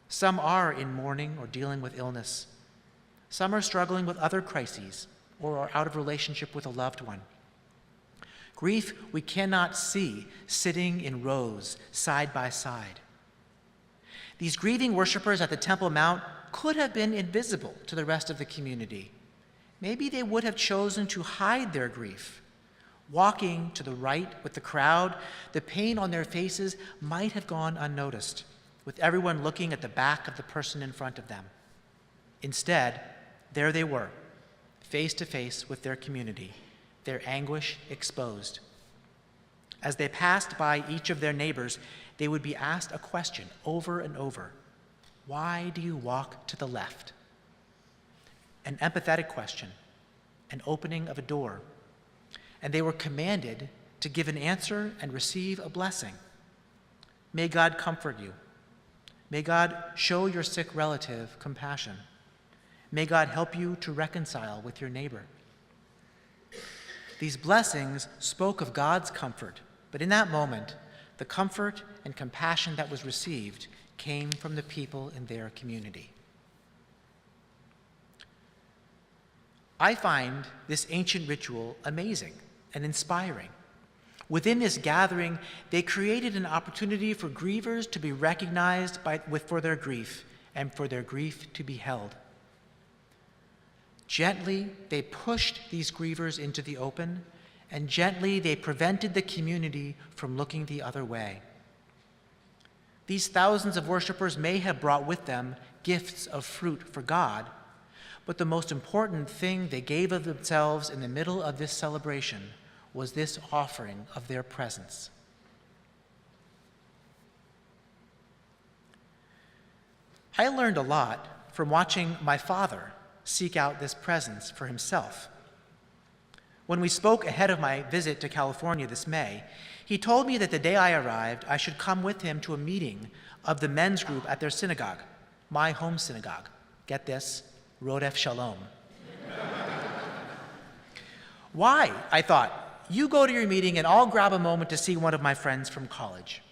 Some are in mourning or dealing with illness. Some are struggling with other crises or are out of relationship with a loved one. Grief we cannot see sitting in rows side by side. These grieving worshipers at the Temple Mount could have been invisible to the rest of the community. Maybe they would have chosen to hide their grief. Walking to the right with the crowd, the pain on their faces might have gone unnoticed, with everyone looking at the back of the person in front of them. Instead, there they were, face to face with their community, their anguish exposed. As they passed by each of their neighbors, they would be asked a question over and over. Why do you walk to the left? An empathetic question, an opening of a door, and they were commanded to give an answer and receive a blessing. May God comfort you. May God show your sick relative compassion. May God help you to reconcile with your neighbor. These blessings spoke of God's comfort, but in that moment, the comfort and compassion that was received came from the people in their community. I find this ancient ritual amazing and inspiring. Within this gathering, they created an opportunity for grievers to be recognized for their grief and for their grief to be held. Gently, they pushed these grievers into the open, and gently they prevented the community from looking the other way. These thousands of worshipers may have brought with them gifts of fruit for God, but the most important thing they gave of themselves in the middle of this celebration was this offering of their presence. I learned a lot from watching my father seek out this presence for himself. When we spoke ahead of my visit to California this May, he told me that the day I arrived, I should come with him to a meeting of the men's group at their synagogue, my home synagogue. Get this, Rodef Shalom. Why? I thought. You go to your meeting and I'll grab a moment to see one of my friends from college.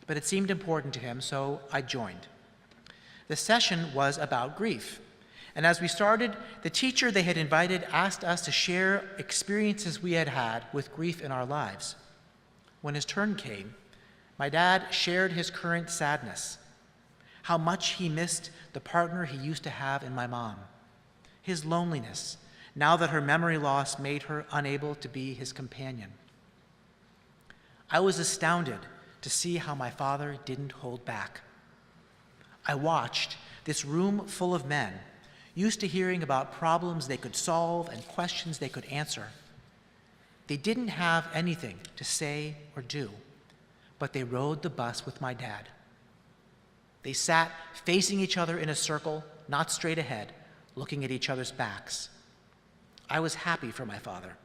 But it seemed important to him, so I joined. The session was about grief. And as we started, the teacher they had invited asked us to share experiences we had had with grief in our lives. When his turn came, my dad shared his current sadness, how much he missed the partner he used to have in my mom, his loneliness, now that her memory loss made her unable to be his companion. I was astounded to see how my father didn't hold back. I watched this room full of men, used to hearing about problems they could solve and questions they could answer. They didn't have anything to say or do, but they rode the bus with my dad. They sat facing each other in a circle, not straight ahead, looking at each other's backs. I was happy for my father.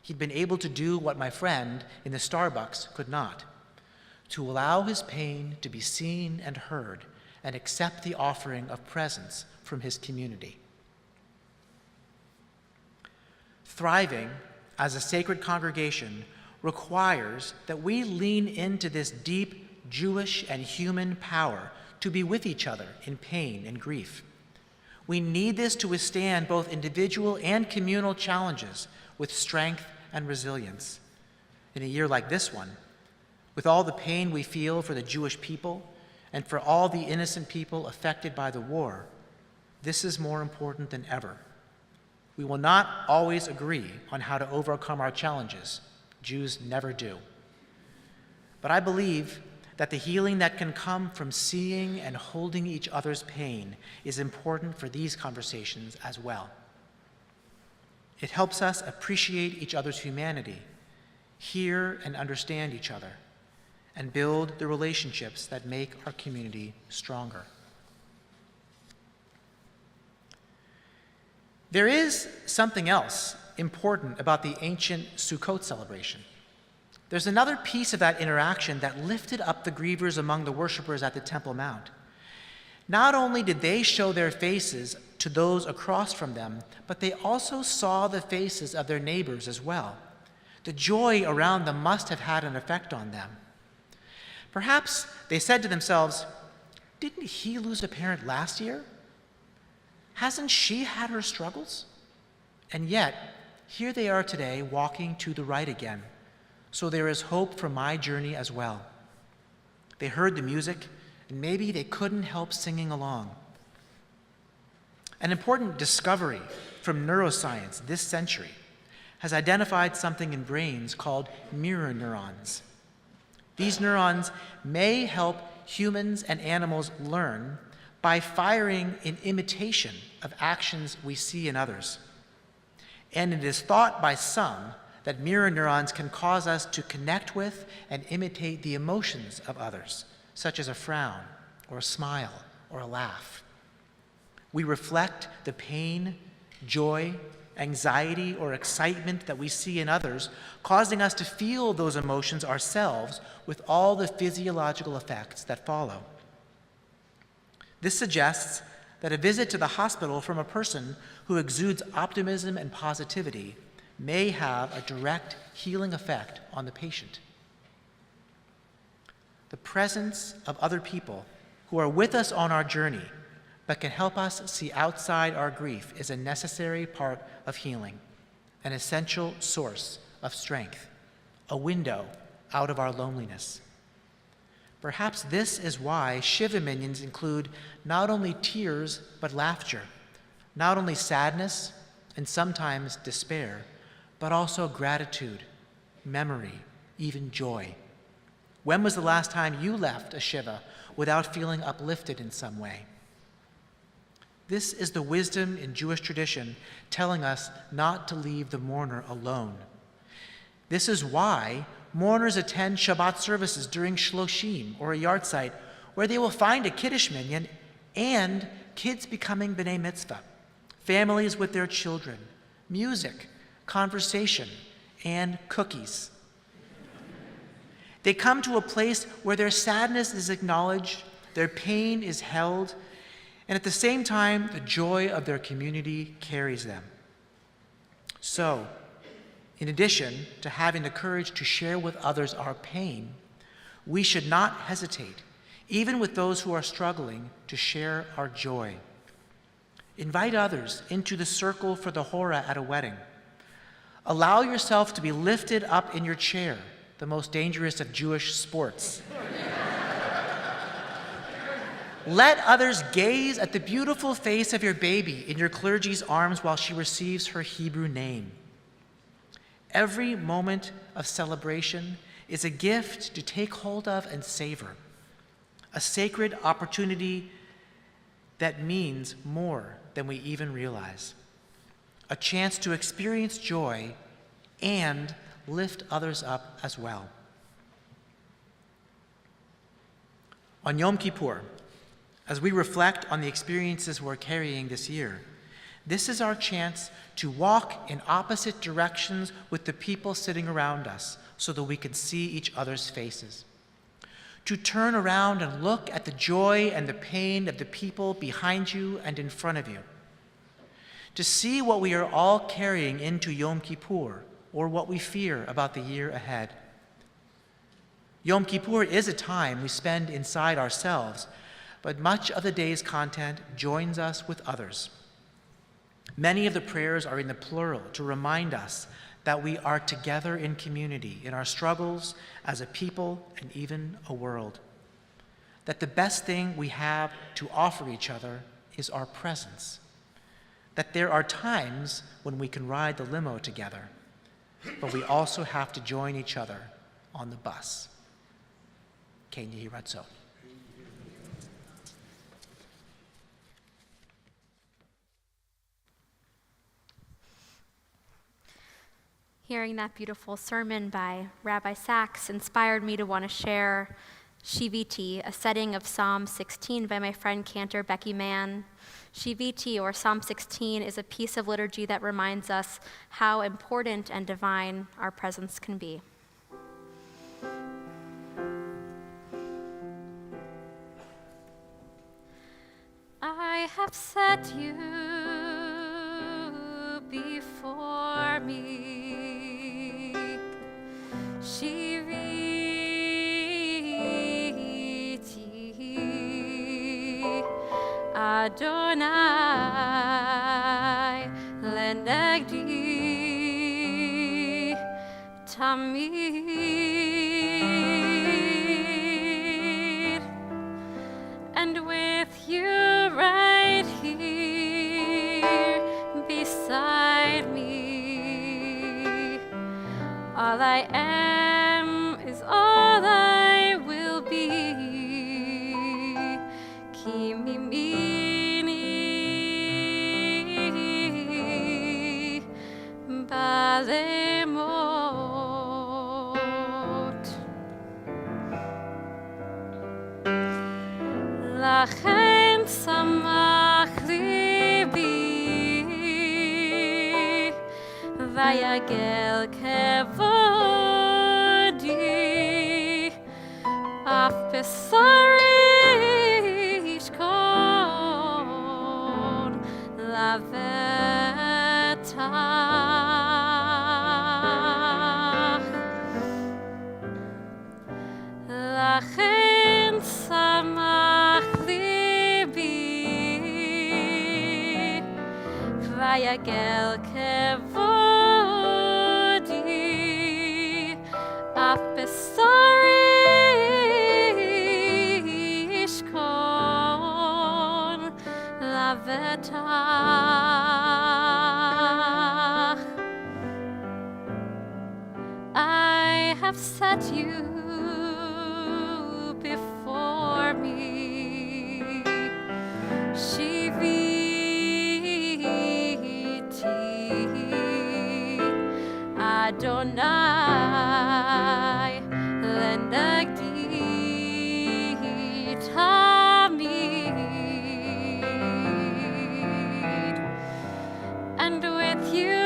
He'd been able to do what my friend in the Starbucks could not, to allow his pain to be seen and heard and accept the offering of presence from his community. Thriving as a sacred congregation requires that we lean into this deep Jewish and human power to be with each other in pain and grief. We need this to withstand both individual and communal challenges with strength and resilience. In a year like this one, with all the pain we feel for the Jewish people and for all the innocent people affected by the war, this is more important than ever. We will not always agree on how to overcome our challenges. Jews never do. But I believe that the healing that can come from seeing and holding each other's pain is important for these conversations as well. It helps us appreciate each other's humanity, hear and understand each other, and build the relationships that make our community stronger. There is something else important about the ancient Sukkot celebration. There's another piece of that interaction that lifted up the grievers among the worshipers at the Temple Mount. Not only did they show their faces to those across from them, but they also saw the faces of their neighbors as well. The joy around them must have had an effect on them. Perhaps they said to themselves, "Didn't he lose a parent last year? Hasn't she had her struggles?" And yet, here they are today walking to the right again. So there is hope for my journey as well. They heard the music, and maybe they couldn't help singing along. An important discovery from neuroscience this century has identified something in brains called mirror neurons. These neurons may help humans and animals learn by firing in imitation of actions we see in others. And it is thought by some that mirror neurons can cause us to connect with and imitate the emotions of others, such as a frown or a smile or a laugh. We reflect the pain, joy, anxiety, or excitement that we see in others, causing us to feel those emotions ourselves with all the physiological effects that follow. This suggests that a visit to the hospital from a person who exudes optimism and positivity may have a direct healing effect on the patient. The presence of other people who are with us on our journey but can help us see outside our grief is a necessary part of healing, an essential source of strength, a window out of our loneliness. Perhaps this is why Shiva minions include not only tears but laughter, not only sadness and sometimes despair, but also gratitude, memory, even joy. When was the last time you left a Shiva without feeling uplifted in some way? This is the wisdom in Jewish tradition telling us not to leave the mourner alone. This is why mourners attend Shabbat services during Shloshim or a yard site, where they will find a Kiddush minyan and kids becoming B'nai Mitzvah, families with their children, music, conversation, and cookies. They come to a place where their sadness is acknowledged, their pain is held, and at the same time, the joy of their community carries them. So, in addition to having the courage to share with others our pain, we should not hesitate, even with those who are struggling, to share our joy. Invite others into the circle for the hora at a wedding. Allow yourself to be lifted up in your chair, the most dangerous of Jewish sports. Let others gaze at the beautiful face of your baby in your clergy's arms while she receives her Hebrew name. Every moment of celebration is a gift to take hold of and savor, a sacred opportunity that means more than we even realize, a chance to experience joy and lift others up as well. On Yom Kippur, as we reflect on the experiences we're carrying this year, this is our chance to walk in opposite directions with the people sitting around us so that we can see each other's faces. To turn around and look at the joy and the pain of the people behind you and in front of you. To see what we are all carrying into Yom Kippur, or what we fear about the year ahead. Yom Kippur is a time we spend inside ourselves, but much of the day's content joins us with others. Many of the prayers are in the plural to remind us that we are together in community, in our struggles as a people and even a world. That the best thing we have to offer each other is our presence. That there are times when we can ride the limo together, but we also have to join each other on the bus. Ken Yehi Ratzon. Hearing that beautiful sermon by Rabbi Saxe inspired me to want to share Shiviti, a setting of Psalm 16 by my friend Cantor Becky Mann. Shiviti, or Psalm 16, is a piece of liturgy that reminds us how important and divine our presence can be. I have set you before me, Shiviti, Adonai lenegdi tamid, and with you right here beside me. All I am is all I will be. Ki mimini balemot. Lachen samach libi, vayagel kevodi, af besari yishkon lavetach. Lachen samach libi, vayagel kevodi, af besari yishkon lavetach. I have set you before me, Shiviti, Adonai lenegdi tamid, and with you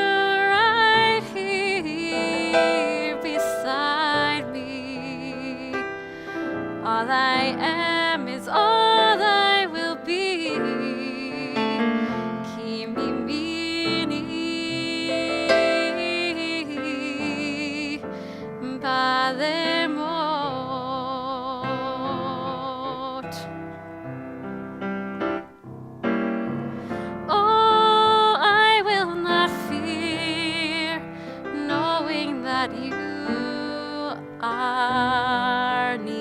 right here beside me. All I am is all I will be. Ki mimini balemot. Oh, I will not fear, knowing that you are near.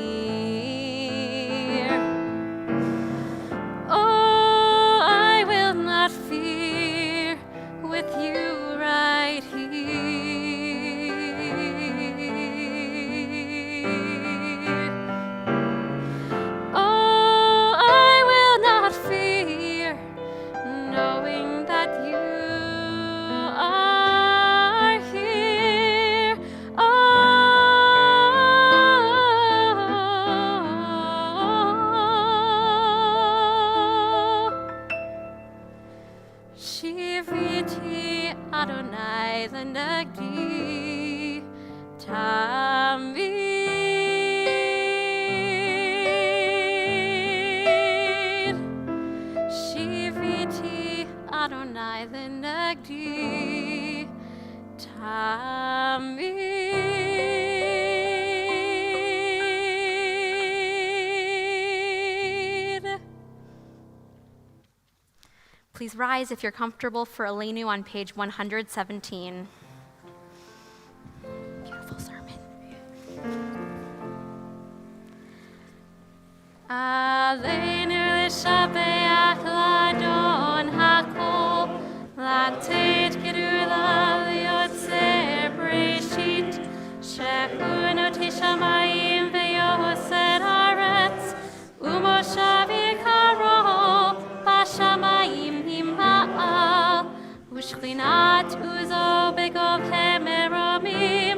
Oh, I will not fear, with you right here. Oh, I will not fear, knowing that you are here. Oh, Shiviti Adonai lenegdi tamid. Shiviti Adonai lenegdi tamid. Please rise if you're comfortable for Koleinu on page 117. Beautiful sermon. Aleinu l'shabeach l'adon hakol, l'ateit gedula l'yotzer breshit, shehu noti shamayim v'yosed haaretz, umoshav yikaro b'shamayim hima'al, u'shchinat uzo begobhe meromim,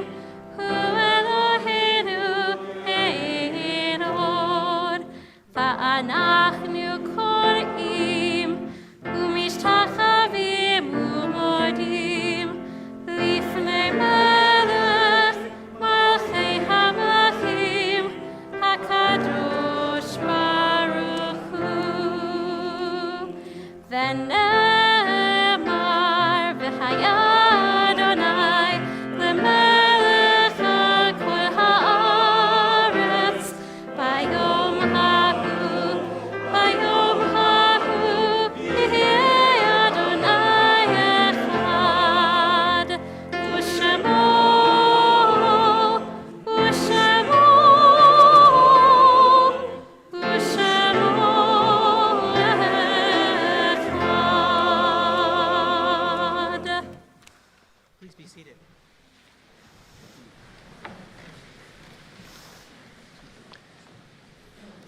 hu Eloheinu ein-od. Va'anachnu kor'im u'mishtachavim u'modim lifnei melech malchei hamelachim hakadosh baruch hu. V'nemar v'haya Adonai lemelech kol haaretz bayom Bayom hahu yeh Adonai echad, u'shemo echad. Please be seated.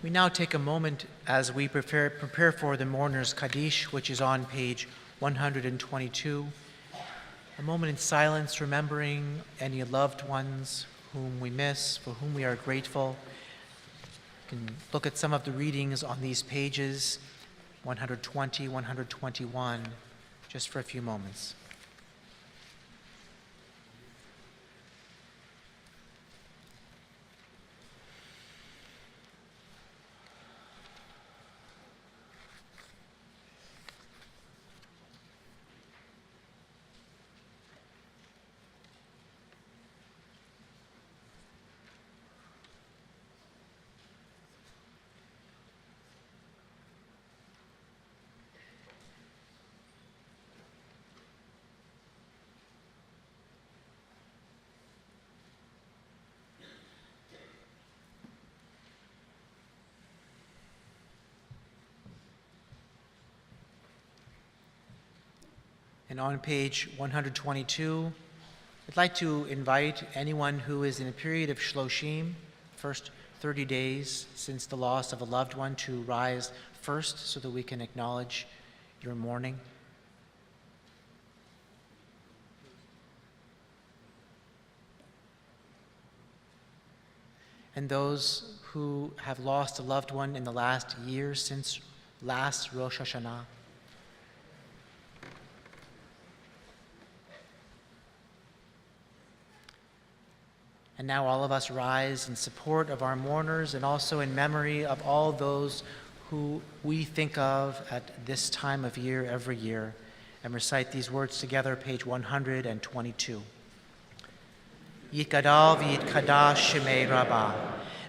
We now take a moment as we prepare for the mourner's Kaddish, which is on page 122. A moment in silence, remembering any loved ones whom we miss, for whom we are grateful. You can look at some of the readings on these pages, 120, 121, just for a few moments. And on page 122, I'd like to invite anyone who is in a period of shloshim, first 30 days since the loss of a loved one, to rise first so that we can acknowledge your mourning. And those who have lost a loved one in the last year since last Rosh Hashanah. And now all of us rise in support of our mourners and also in memory of all those who we think of at this time of year every year, and recite these words together, page 122. Yitgadal v'yitkadash shemei Rabbi,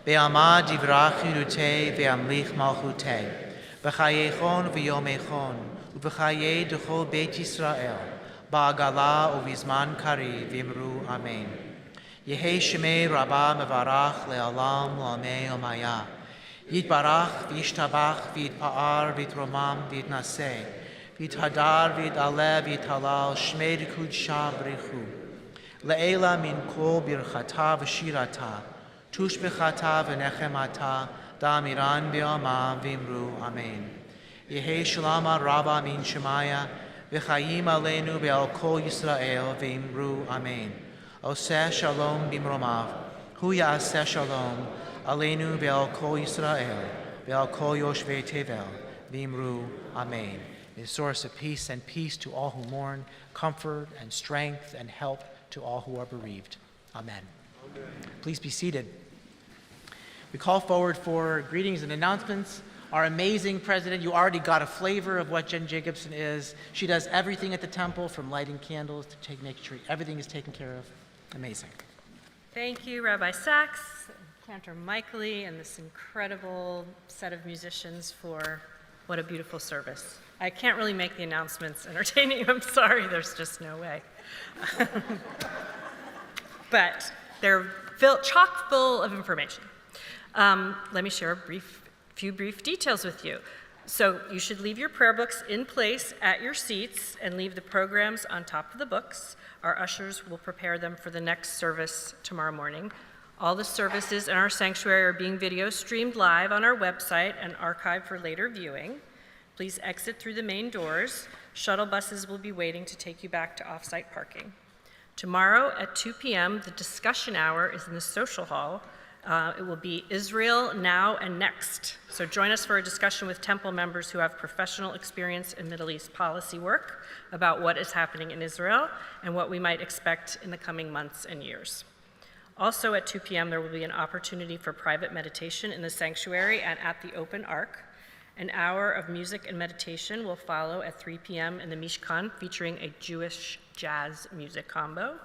be'amad divrach chirutei ve'amlich malchutei, b'chayechon v'yomechon, u'b'chayei d'chol Beit Yisrael, ba'agala u'vizman kari v'imru amen. Yehi Shemei Rabba Mevarach Le'alam L'amei Omaya. Yitbarach V'yishtabach V'yitpa'ar V'yitromam V'yitnaseh. V'yithadar V'yit'aleh V'yithalal Shmei D'Kudsha B'richu. Le'ela min kol birchata v'shirata. Tush b'chata v'nechemata. Da'amiran B'yomam V'imru Amen. Yehi Shalama Rabba min Shemaya. V'chayim Aleinu Be'al Kol Yisrael V'imru Amen. Oseh Shalom bimromav, hu ya'aseh Shalom, aleinu ve'al kol Yisrael, ve'al kol yoshvei tevel, v'imru amen. A source of peace and peace to all who mourn, comfort and strength and help to all who are bereaved. Amen. Amen. Please be seated. We call forward for greetings and announcements. Our amazing president, you already got a flavor of what Jen Jacobson is. She does everything at the temple, from lighting candles to making sure everything is taken care of. Amazing. Thank you, Rabbi Saxe, Cantor Michaeli, and this incredible set of musicians for What a beautiful service. I can't really make the announcements entertaining. I'm sorry, there's just no way. But they're chock full of information. Let me share a few brief details with you. So you should leave your prayer books in place at your seats and leave the programs on top of the books. Our ushers will prepare them for the next service tomorrow morning. All the services in our sanctuary are being video streamed live on our website and archived for later viewing. Please exit through the main doors. Shuttle buses will be waiting to take you back to off-site parking. Tomorrow at 2 p.m., the discussion hour is in the social hall. It will be Israel Now and Next. So join us for a discussion with Temple members who have professional experience in Middle East policy work about what is happening in Israel and what we might expect in the coming months and years. Also at 2 p.m., there will be an opportunity for private meditation in the sanctuary and at the open ark. An hour of music and meditation will follow at 3 p.m. in the Mishkan, featuring a Jewish jazz music combo.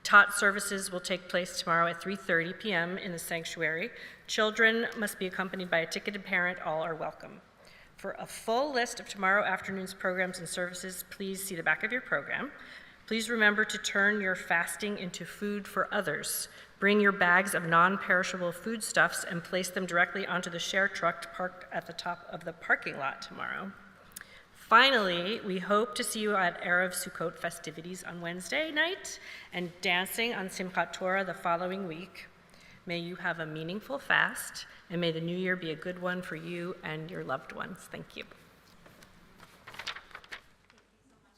Tot services will take place tomorrow at 3:30 p.m. in the sanctuary. Children must be accompanied by a ticketed parent. All are welcome. For a full list of tomorrow afternoon's programs and services, please see the back of your program. Please remember to turn your fasting into food for others. Bring your bags of non-perishable foodstuffs and place them directly onto the share truck parked at the top of the parking lot tomorrow. Finally, we hope to see you at Erev Sukkot festivities on Wednesday night and dancing on Simchat Torah the following week. May you have a meaningful fast, and may the new year be a good one for you and your loved ones. Thank you.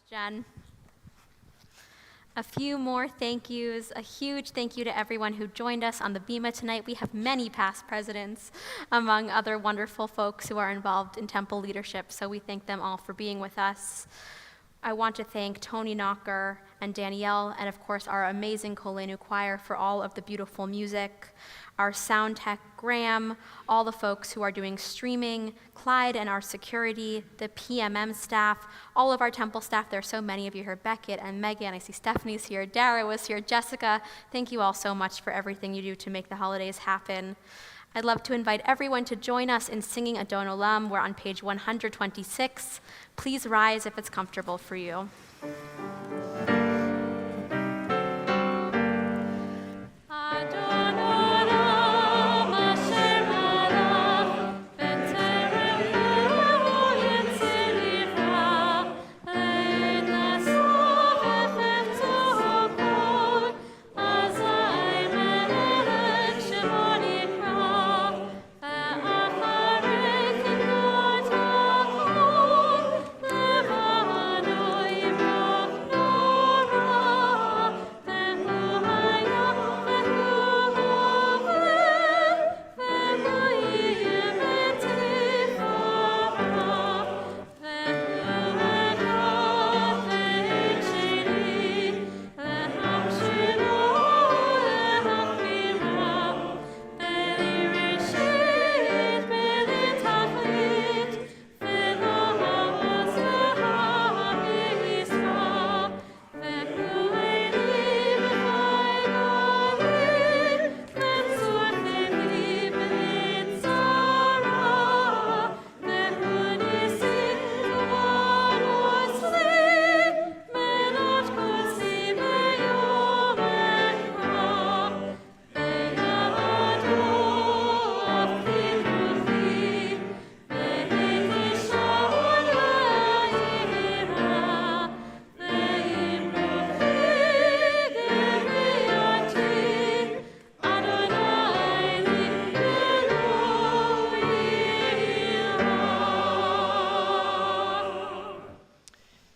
Jen. A few more thank yous. A huge thank you to everyone who joined us on the Bima tonight. We have many past presidents, among other wonderful folks who are involved in temple leadership, so we thank them all for being with us. I want to thank Tony Knocker and Danielle, and of course our amazing Koleinu choir for all of the beautiful music, our sound tech Graham, all the folks who are doing streaming, Clyde and our security, the PMM staff, all of our temple staff. There are so many of you here, Beckett and Megan. I see Stephanie's here, Dara was here, Jessica. Thank you all so much for everything you do to make the holidays happen. I'd love to invite everyone to join us in singing Adon Olam. We're on page 126. Please rise if it's comfortable for you.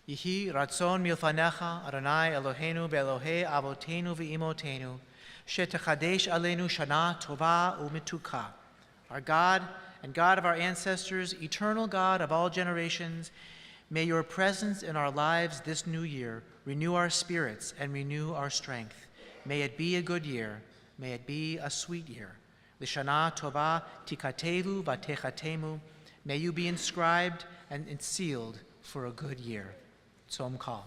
Yehi ratzon milfanecha, Adonai Eloheinu be'Elohei avotenu ve'imotenu, shetechadesh aleinu shana tova u'mituka. Our God and God of our ancestors, eternal God of all generations, may your presence in our lives this new year renew our spirits and renew our strength. May it be a good year. May it be a sweet year. L'shana tova tikatevu v'techatemu. May you be inscribed and sealed for a good year. Tzom Kal.